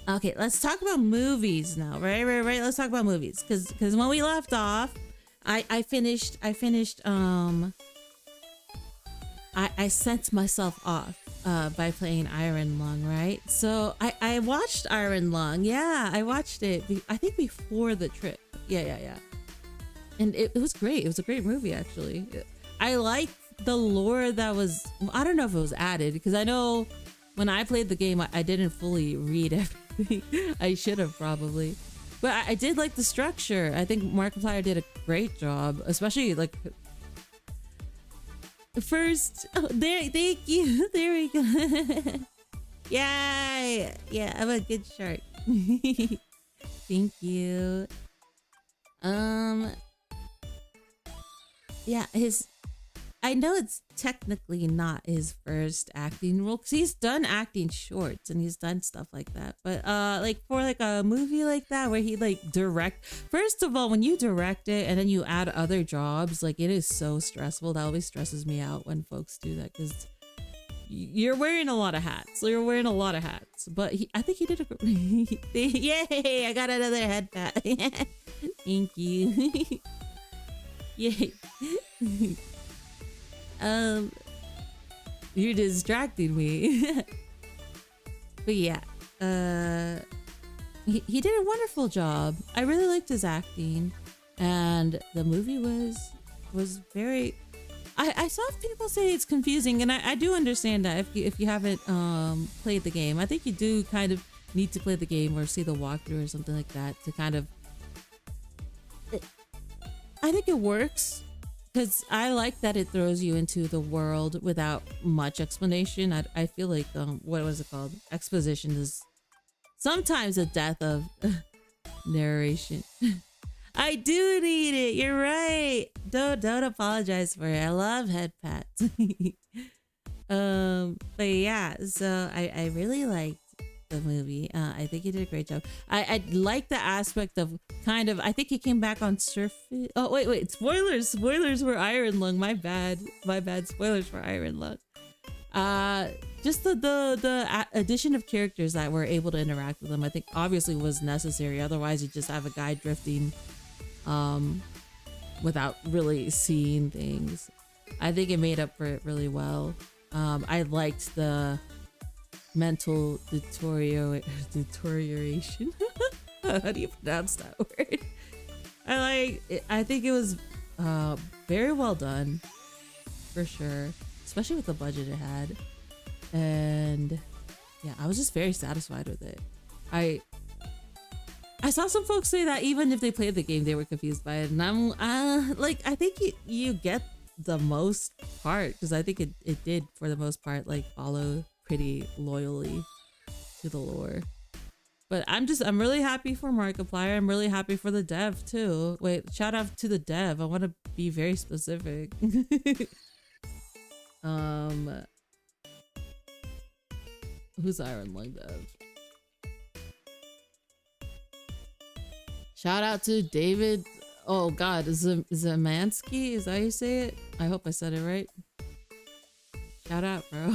[SPEAKER 1] Okay, let's talk about movies now. Right. Let's talk about movies, because when we left off, I finished I sent myself off by playing Iron Lung, right? So I watched Iron Lung. Yeah, I watched it. I think before the trip. Yeah. And it was great. It was a great movie, actually. I liked the lore that was, I don't know if it was added, because I know when I played the game, I didn't fully read everything. I should have probably. But I did like the structure. I think Markiplier did a great job, especially like first. Oh, there, thank you. There we go. Yeah, I'm a good shark. Thank you. Yeah, I know it's technically not his first acting role because he's done acting shorts and he's done stuff like that. But like for like a movie like that where he like first of all, when you direct it and then you add other jobs, like it is so stressful. That always stresses me out when folks do that because you're wearing a lot of hats. You're wearing a lot of hats. But I think he did a yay! I got another head pat. Thank you. Yay. You're distracting me. But yeah, he did a wonderful job. I really liked his acting, and the movie was very. I saw people say it's confusing, and I do understand that if you haven't played the game. I think you do kind of need to play the game or see the walkthrough or something like that to kind of. I think it works. Because I like that it throws you into the world without much explanation. I feel like, what was it called? Exposition is sometimes a death of narration. I do need it. You're right. Don't apologize for it. I love head pats. But yeah, so I really liked the movie. I think he did a great job. I like the aspect of kind of, I think he came back on surface. Oh wait, spoilers for Iron Lung. My bad, spoilers for Iron Lung. Just the addition of characters that were able to interact with them, I think obviously was necessary. Otherwise you just have a guy drifting without really seeing things. I think it made up for it really well. I liked the mental deterioration. How do you pronounce that word? I think it was very well done, for sure, especially with the budget it had. And yeah, I was just very satisfied with it. I saw some folks say that even if they played the game, they were confused by it, and I'm like, I think you get the most part, because I think it did for the most part like follow pretty loyally to the lore. But I'm really happy for Markiplier. I'm really happy for the dev too. Wait, shout out to the dev. I want to be very specific. Who's Iron Lung dev? Shout out to David. Oh God, Zamansky? Is that how you say it? I hope I said it right. Shout out, bro.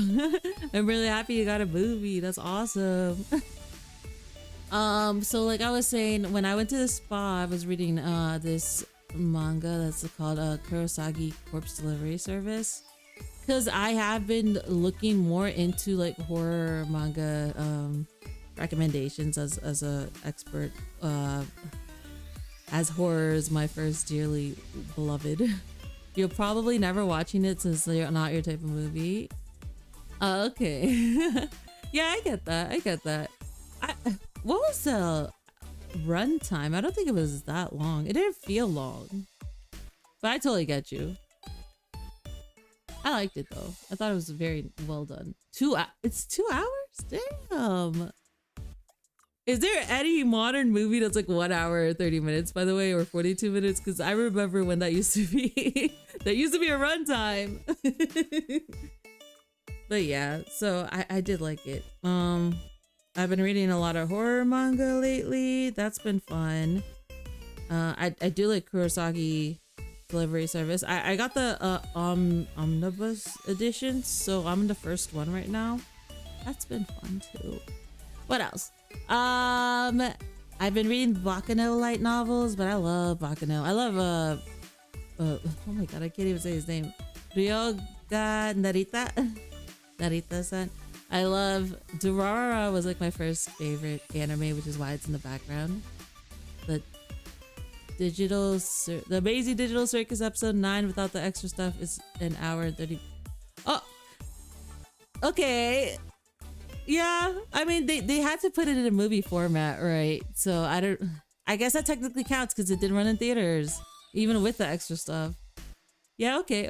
[SPEAKER 1] I'm really happy you got a movie. That's awesome. So like I was saying, when I went to the spa, I was reading this manga that's called Kurosagi Corpse Delivery Service, because I have been looking more into like horror manga recommendations as a expert, as horror is my first dearly beloved. You're probably never watching it since they're not your type of movie. Okay. Yeah, I get that. What was the runtime? I don't think it was that long. It didn't feel long. But I totally get you. I liked it though. I thought it was very well done. It's 2 hours? Damn. Is there any modern movie that's like 1 hour 30 minutes, by the way, or 42 minutes? Because I remember when that used to be that used to be a runtime. But yeah, so I did like it. I've been reading a lot of horror manga lately. That's been fun. I do like Kurosagi Delivery Service. I got the omnibus edition, so I'm the first one right now. That's been fun too. What else? I've been reading Bakano light novels, but I love Bakano. I love oh my god, I can't even say his name. Ryoga Narita. Narita-san. I love Durarara was like my first favorite anime, which is why it's in the background. The the Amazing Digital Circus episode 9 without the extra stuff is an hour and 30. Oh, okay. Yeah, I mean they had to put it in a movie format, right? So I guess that technically counts because it did run in theaters, even with the extra stuff. Yeah, okay.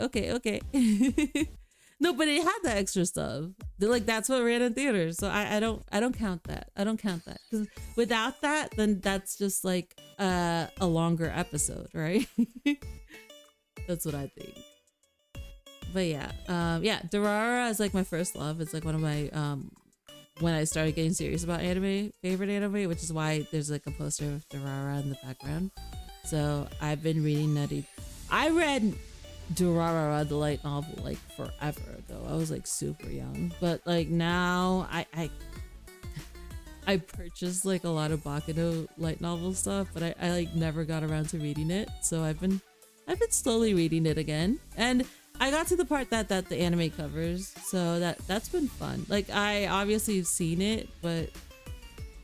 [SPEAKER 1] No, but it had the extra stuff. Like that's what ran in theaters. So I don't count that. I don't count that because without that, then that's just like a longer episode, right? That's what I think. But yeah, Durarara is like my first love. It's like one of my when I started getting serious about favorite anime, which is why there's like a poster of Durarara in the background. So I've been reading Nutty. I read Durarara, the light novel, like forever ago. I was like super young, but like now I purchased like a lot of Baccano light novel stuff, but I like never got around to reading it. So I've been slowly reading it again, and I got to the part that the anime covers, so that's been fun. Like I obviously have seen it, but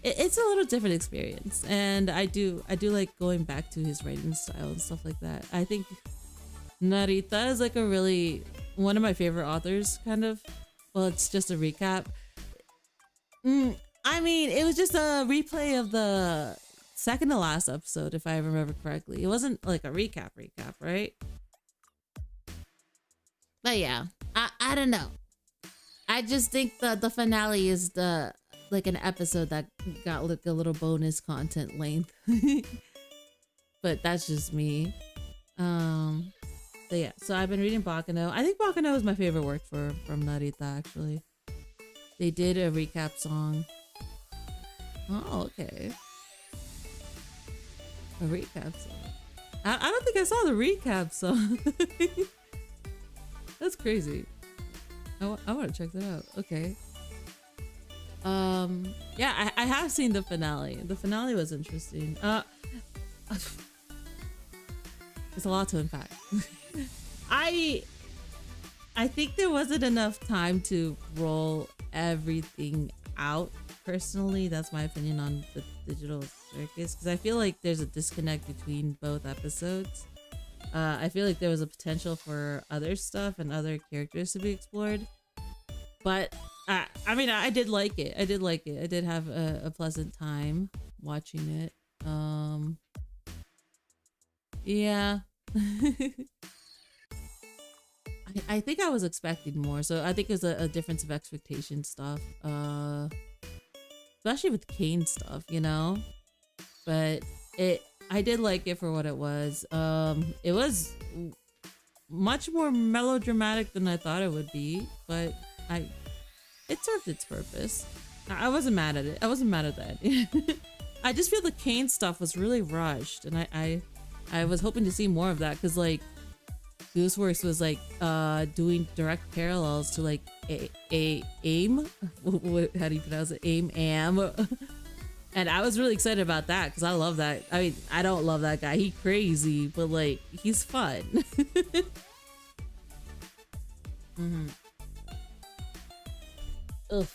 [SPEAKER 1] it's a little different experience, and I do like going back to his writing style and stuff like that. I think Narita is like one of my favorite authors, kind of. Well, it's just a recap. I mean, it was just a replay of the second to last episode, if I remember correctly. It wasn't like a recap, right? But yeah, I don't know. I just think the finale is like an episode that got like a little bonus content length. But that's just me. But yeah, so I've been reading Baccano. I think Baccano is my favorite work from Narita, actually. They did a recap song. Oh, okay. A recap song. I don't think I saw the recap song. That's crazy. I want to check that out. Okay. Yeah, I have seen the finale. The finale was interesting. It's a lot to unpack. I think there wasn't enough time to roll everything out. Personally, that's my opinion on the digital circus, because I feel like there's a disconnect between both episodes. I feel like there was a potential for other stuff and other characters to be explored, but I mean, I did like it. I did have a pleasant time watching it. Yeah. I think I was expecting more, so I think it was a difference of expectation stuff, especially with Kane stuff, you know. But I did like it for what it was. It was much more melodramatic than I thought it would be, but it served its purpose. I wasn't mad at it. I wasn't mad at that. I just feel the Kane stuff was really rushed, and I was hoping to see more of that, because like Gooseworks was like doing direct parallels to like AIM. How do you pronounce it? AIM. And I was really excited about that because I love that. I mean, I don't love that guy. He crazy, but like he's fun. Mm-hmm. Ugh.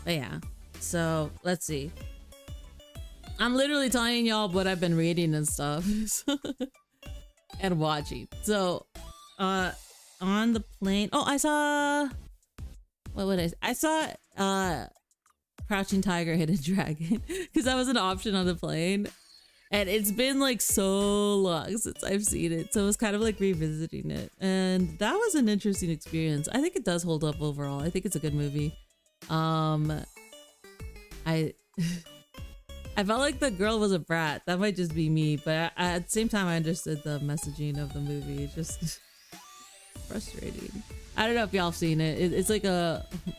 [SPEAKER 1] But yeah. So let's see. I'm literally telling y'all what I've been reading and stuff. And watching. So on the plane, I saw, what would I saw Crouching Tiger, Hidden Dragon, because that was an option on the plane, and it's been like so long since I've seen it, so it was kind of like revisiting it, and that was an interesting experience. I think it does hold up overall. I think it's a good movie. I felt like the girl was a brat. That might just be me, but at the same time, I understood the messaging of the movie. It's just frustrating. I don't know if y'all have seen it. It's like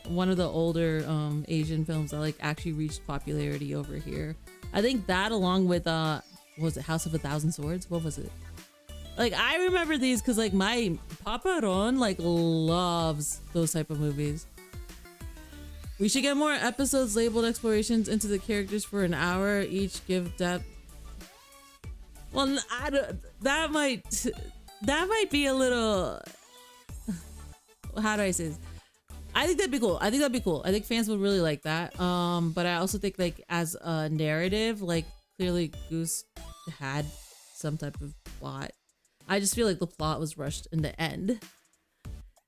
[SPEAKER 1] one of the older Asian films that like actually reached popularity over here. I think that, along with what was it, House of a Thousand Swords? What was it? Like, I remember these because like my Papa Ron like loves those type of movies. We should get more episodes labeled explorations into the characters for an hour each. Give depth. Well, that might be a little. how do I say this? I think that'd be cool. I think that'd be cool. I think fans would really like that. But I also think like as a narrative, like clearly Goose had some type of plot. I just feel like the plot was rushed in the end.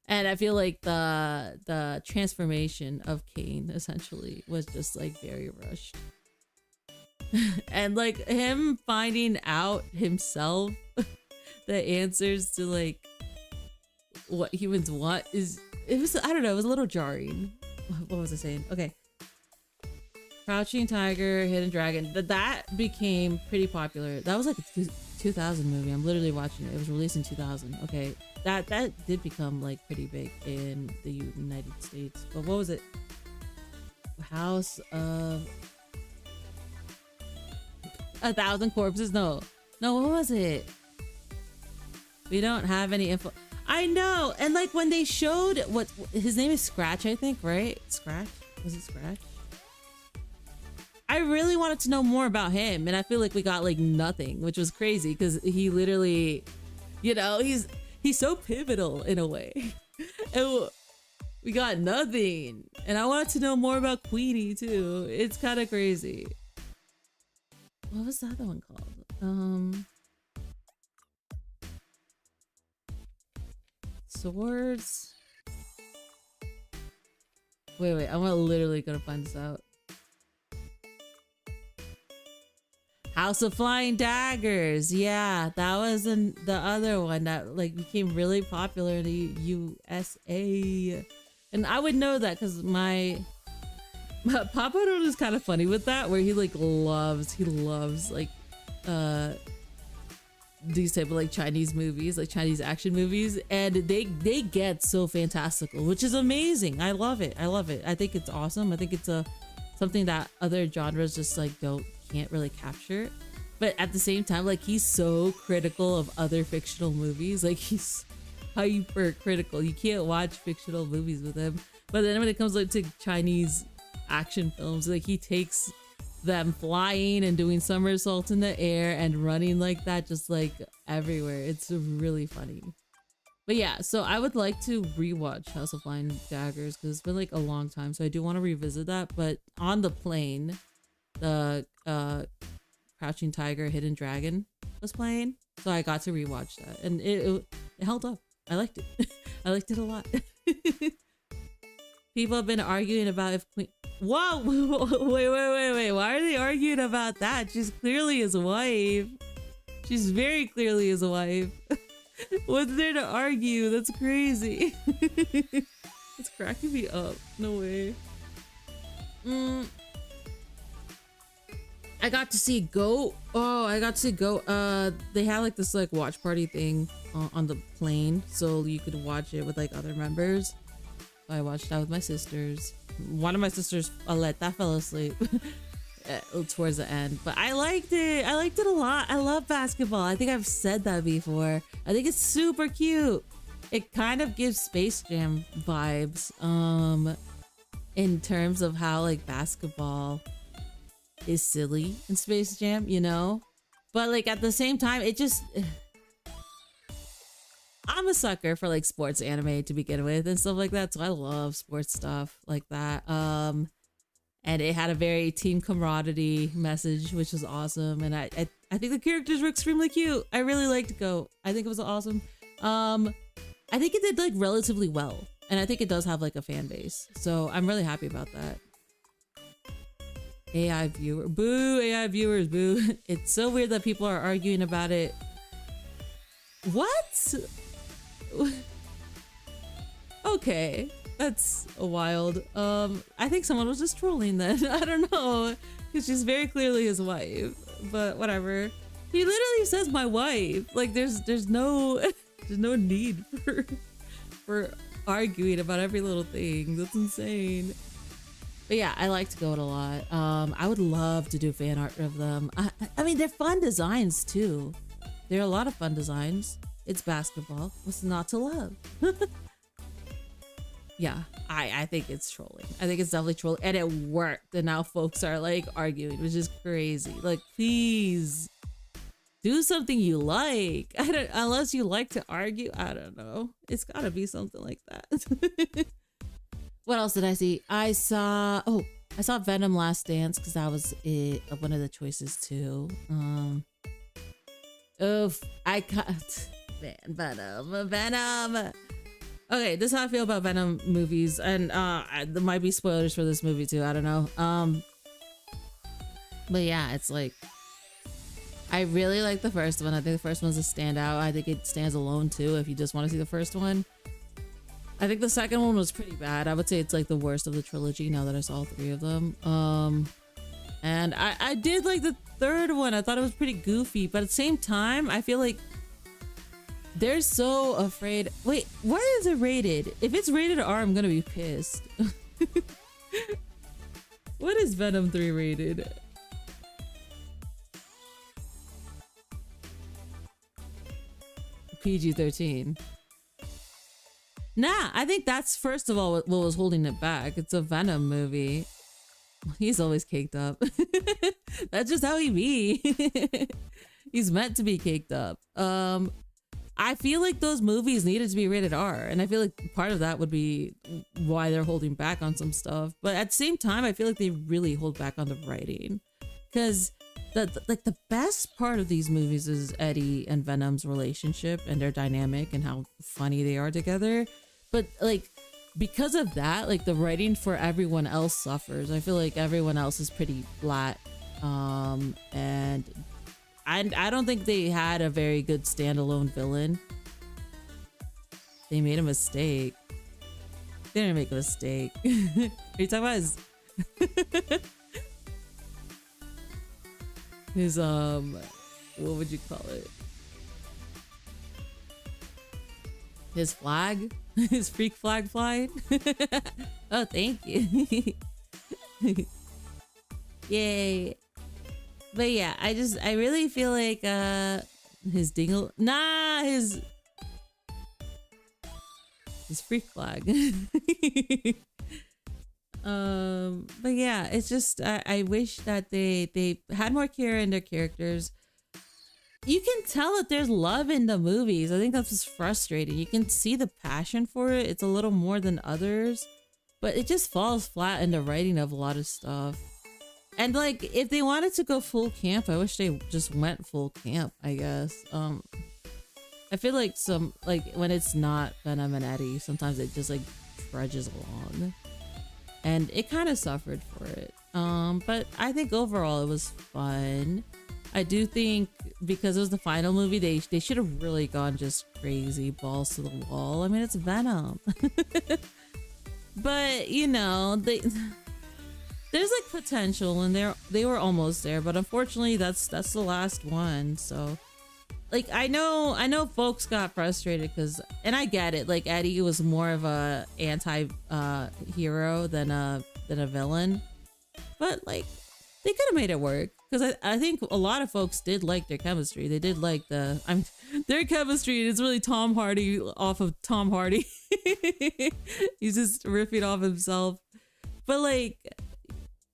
[SPEAKER 1] And I feel like the transformation of Kane essentially was just like very rushed. And like him finding out himself the answers to like what humans want it was, I don't know, it was a little jarring. What was I saying? Okay. Crouching Tiger, Hidden Dragon. That became pretty popular. That was like a 2000 movie. I'm literally watching it. It was released in 2000. Okay. That did become like pretty big in the United States. But what was it? House of 1,000 Corpses? No, what was it? We don't have any info. I know. And like when they showed what his name is Scratch, I think, right? Scratch? Was it Scratch? I really wanted to know more about him, and I feel like we got like nothing, which was crazy because he literally, you know, he's so pivotal in a way. And we got nothing. And I wanted to know more about Queenie too. It's kind of crazy. What was the other one called? Swords. Wait, I'm literally gonna find this out. House of Flying Daggers. Yeah, that was the other one that like became really popular in the USA. And I would know that because my Papa is kind of funny with that, where he loves like these type of like Chinese movies, like Chinese action movies, and they get so fantastical, which is amazing. I love it. I think it's awesome. I think it's something that other genres just like can't really capture. But at the same time, like he's so critical of other fictional movies. Like he's hyper critical. You can't watch fictional movies with him. But then when it comes like to Chinese action films, like he takes them flying and doing somersaults in the air and running like that, just like everywhere. It's really funny. But yeah, so I would like to rewatch House of Flying Daggers because it's been like a long time, so I do want to revisit that. But on the plane, the Crouching Tiger, Hidden Dragon was playing, so I got to rewatch that, and it held up. I liked it. I liked it a lot. People have been arguing about if Queen. Whoa! Wait! Why are they arguing about that? She's clearly his wife. She's very clearly his wife. What's there to argue? That's crazy. It's cracking me up. No way. I got to see Goat. Oh, I got to see Goat. They had like this like watch party thing on the plane, so you could watch it with like other members. I watched that with my sisters. One of my sisters, Aletta, fell asleep towards the end, but I liked it. I liked it a lot. I love basketball. I think I've said that before. I think it's super cute. It kind of gives Space Jam vibes in terms of how like basketball is silly in Space Jam, you know? But like at the same time, it just... I'm a sucker for like sports anime to begin with and stuff like that, so I love sports stuff like that. And it had a very team camaraderie message, which was awesome. And I think the characters were extremely cute. I really liked Go. I think it was awesome. I think it did like relatively well, and I think it does have like a fan base, so I'm really happy about that. AI viewer, boo! AI viewers, boo! It's so weird that people are arguing about it. What? Okay, that's wild. I think someone was just trolling then. I don't know, because she's very clearly his wife. But whatever. He literally says my wife. Like there's no need for arguing about every little thing. That's insane. But yeah, I like to go it a lot. I would love to do fan art of them. I mean, they're fun designs too. There are a lot of fun designs. It's basketball. What's not to love? Yeah, I think it's trolling. I think it's definitely trolling, and it worked. And now folks are like arguing, which is crazy. Like, please do something you like. I don't, unless you like to argue. I don't know. It's gotta be something like that. What else did I see? I saw Venom Last Dance because that was one of the choices too. I cut Venom. Okay, this is how I feel about Venom movies, and there might be spoilers for this movie too. I don't know. But yeah, it's like I really like the first one. I think the first one's a standout. I think it stands alone too if you just want to see the first one. I think the second one was pretty bad. I would say it's like the worst of the trilogy now that I saw all three of them. And I did like the third one. I thought it was pretty goofy, but at the same time, I feel like they're so afraid. Wait, what is it rated? If it's rated R, I'm gonna be pissed. What is Venom 3 rated? PG-13. Nah, I think that's first of all what was holding it back. It's a Venom movie. He's always caked up. That's just how he be. He's meant to be caked up. I feel like those movies needed to be rated R, and I feel like part of that would be why they're holding back on some stuff. But at the same time, I feel like they really hold back on the writing, because the best part of these movies is Eddie and Venom's relationship and their dynamic and how funny they are together. But like, because of that, like the writing for everyone else suffers. I feel like everyone else is pretty flat, and I don't think they had a very good standalone villain. They made a mistake. They didn't make a mistake. Are you talking about his what would you call it? His flag? His freak flag flying? Oh, thank you. Yay. But yeah, I really feel like his dingle, his freak flag. But yeah, it's just I wish that they had more care in their characters. You can tell that there's love in the movies. I think that's what's frustrating. You can see the passion for it. It's a little more than others, but it just falls flat in the writing of a lot of stuff. And like, if they wanted to go full camp, I wish they just went full camp, I guess. I feel like when it's not Venom and Eddie, sometimes it just like trudges along. And it kind of suffered for it. But I think overall it was fun. I do think because it was the final movie, they should have really gone just crazy, balls to the wall. I mean, it's Venom. But, you know, there's like potential, and they were almost there, but unfortunately that's the last one. So like, I know folks got frustrated because, and I get it, like Eddie was more of a anti hero than a villain, but like they could have made it work, because I think a lot of folks did like their chemistry. They did like their chemistry. It's really Tom Hardy off of Tom Hardy. He's just riffing off himself, but like,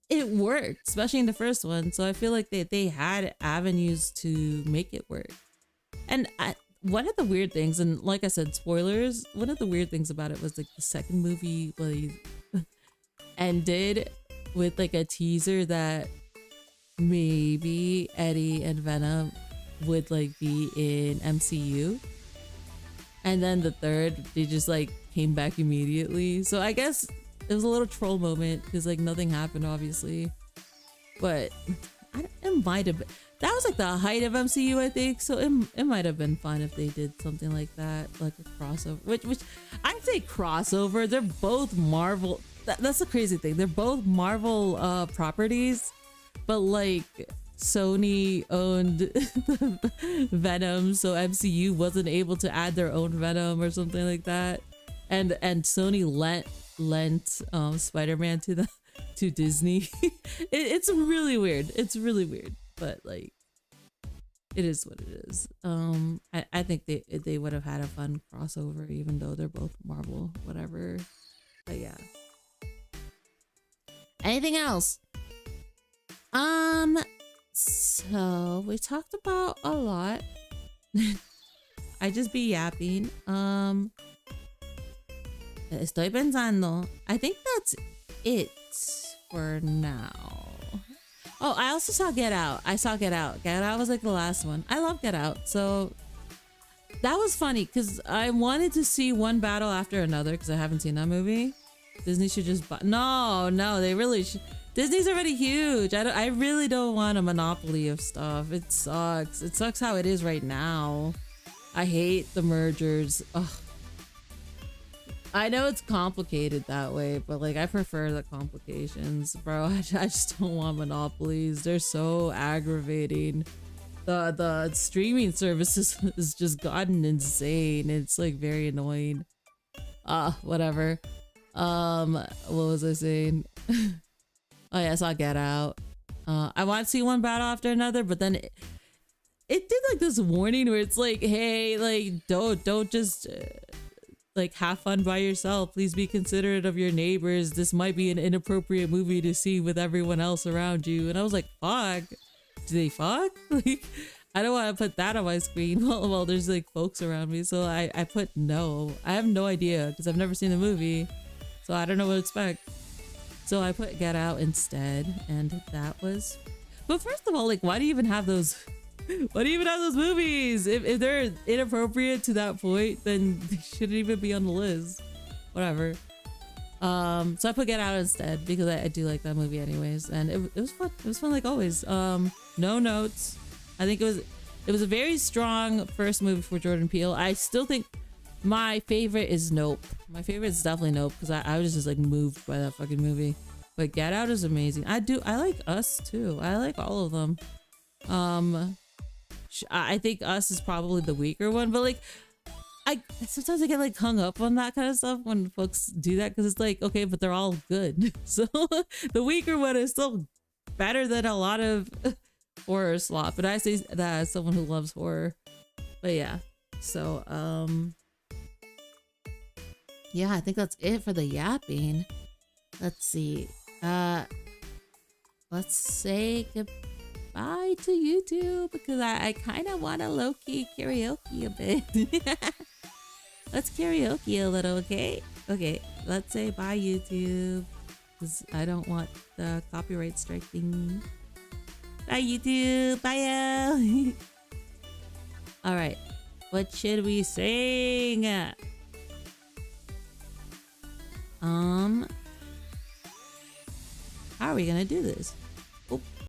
[SPEAKER 1] it worked, especially in the first one. So I feel like they had avenues to make it work. And one of the weird things, and like I said, spoilers, one of the weird things about it was like the second movie ended with like a teaser that maybe Eddie and Venom would like be in MCU. And then the third, they just like came back immediately. So I guess it was a little troll moment because like nothing happened, obviously, but it might have been, that was like the height of MCU, I think. So it might have been fun if they did something like that, like a crossover. Which I'd say crossover. They're both Marvel. That's the crazy thing. They're both Marvel properties, but like Sony owned Venom, so MCU wasn't able to add their own Venom or something like that, and Sony lent Spider-Man to Disney. It's really weird. It's really weird, but like, it is what it is. I think they would have had a fun crossover, even though they're both Marvel, whatever. But yeah. Anything else? So we talked about a lot. I just be yapping. Estoy pensando. I think that's it for now. Oh, I also saw Get Out. I saw Get Out. Get Out was like the last one. I love Get Out. So that was funny because I wanted to see one battle after another because I haven't seen that movie. Disney should just buy. No, they really should. Disney's already huge. I really don't want a monopoly of stuff. It sucks. It sucks how it is right now. I hate the mergers. Ugh. I know it's complicated that way, but like I prefer the complications, bro. I just don't want monopolies. They're so aggravating. The streaming services has just gotten insane. It's like very annoying. Whatever. What was I saying? Oh yeah, I saw Get Out. I want to see one battle after another, but then it did like this warning where it's like, hey, like don't just like have fun by yourself. Please be considerate of your neighbors. This might be an inappropriate movie to see with everyone else around you. And I was like, fuck. Do they fuck? Like, I don't want to put that on my screen. Well, there's like folks around me, so I put no. I have no idea because I've never seen the movie, so I don't know what to expect. So I put Get Out instead, and that was. But first of all, like, why do you even have those? Why do you even have those movies? If they're inappropriate to that point, then they shouldn't even be on the list. Whatever. So I put Get Out instead because I do like that movie anyways, and it was fun. It was fun like always. No notes. I think it was a very strong first movie for Jordan Peele. I still think my favorite is Nope. My favorite is definitely Nope because I was just like moved by that fucking movie. But Get Out is amazing. I like Us too. I like all of them. I think Us is probably the weaker one, but like sometimes I get like hung up on that kind of stuff when folks do that because it's like, okay, but they're all good. So the weaker one is still better than a lot of horror slop. But I say that as someone who loves horror. But yeah, so yeah, I think that's it for the yapping. Let's see. Let's say goodbye to YouTube because I kind of want to low-key karaoke a bit. Let's karaoke a little, okay? Okay, let's say bye YouTube because I don't want the copyright strike thing. Bye YouTube, bye. All right, what should we sing? How are we gonna do this?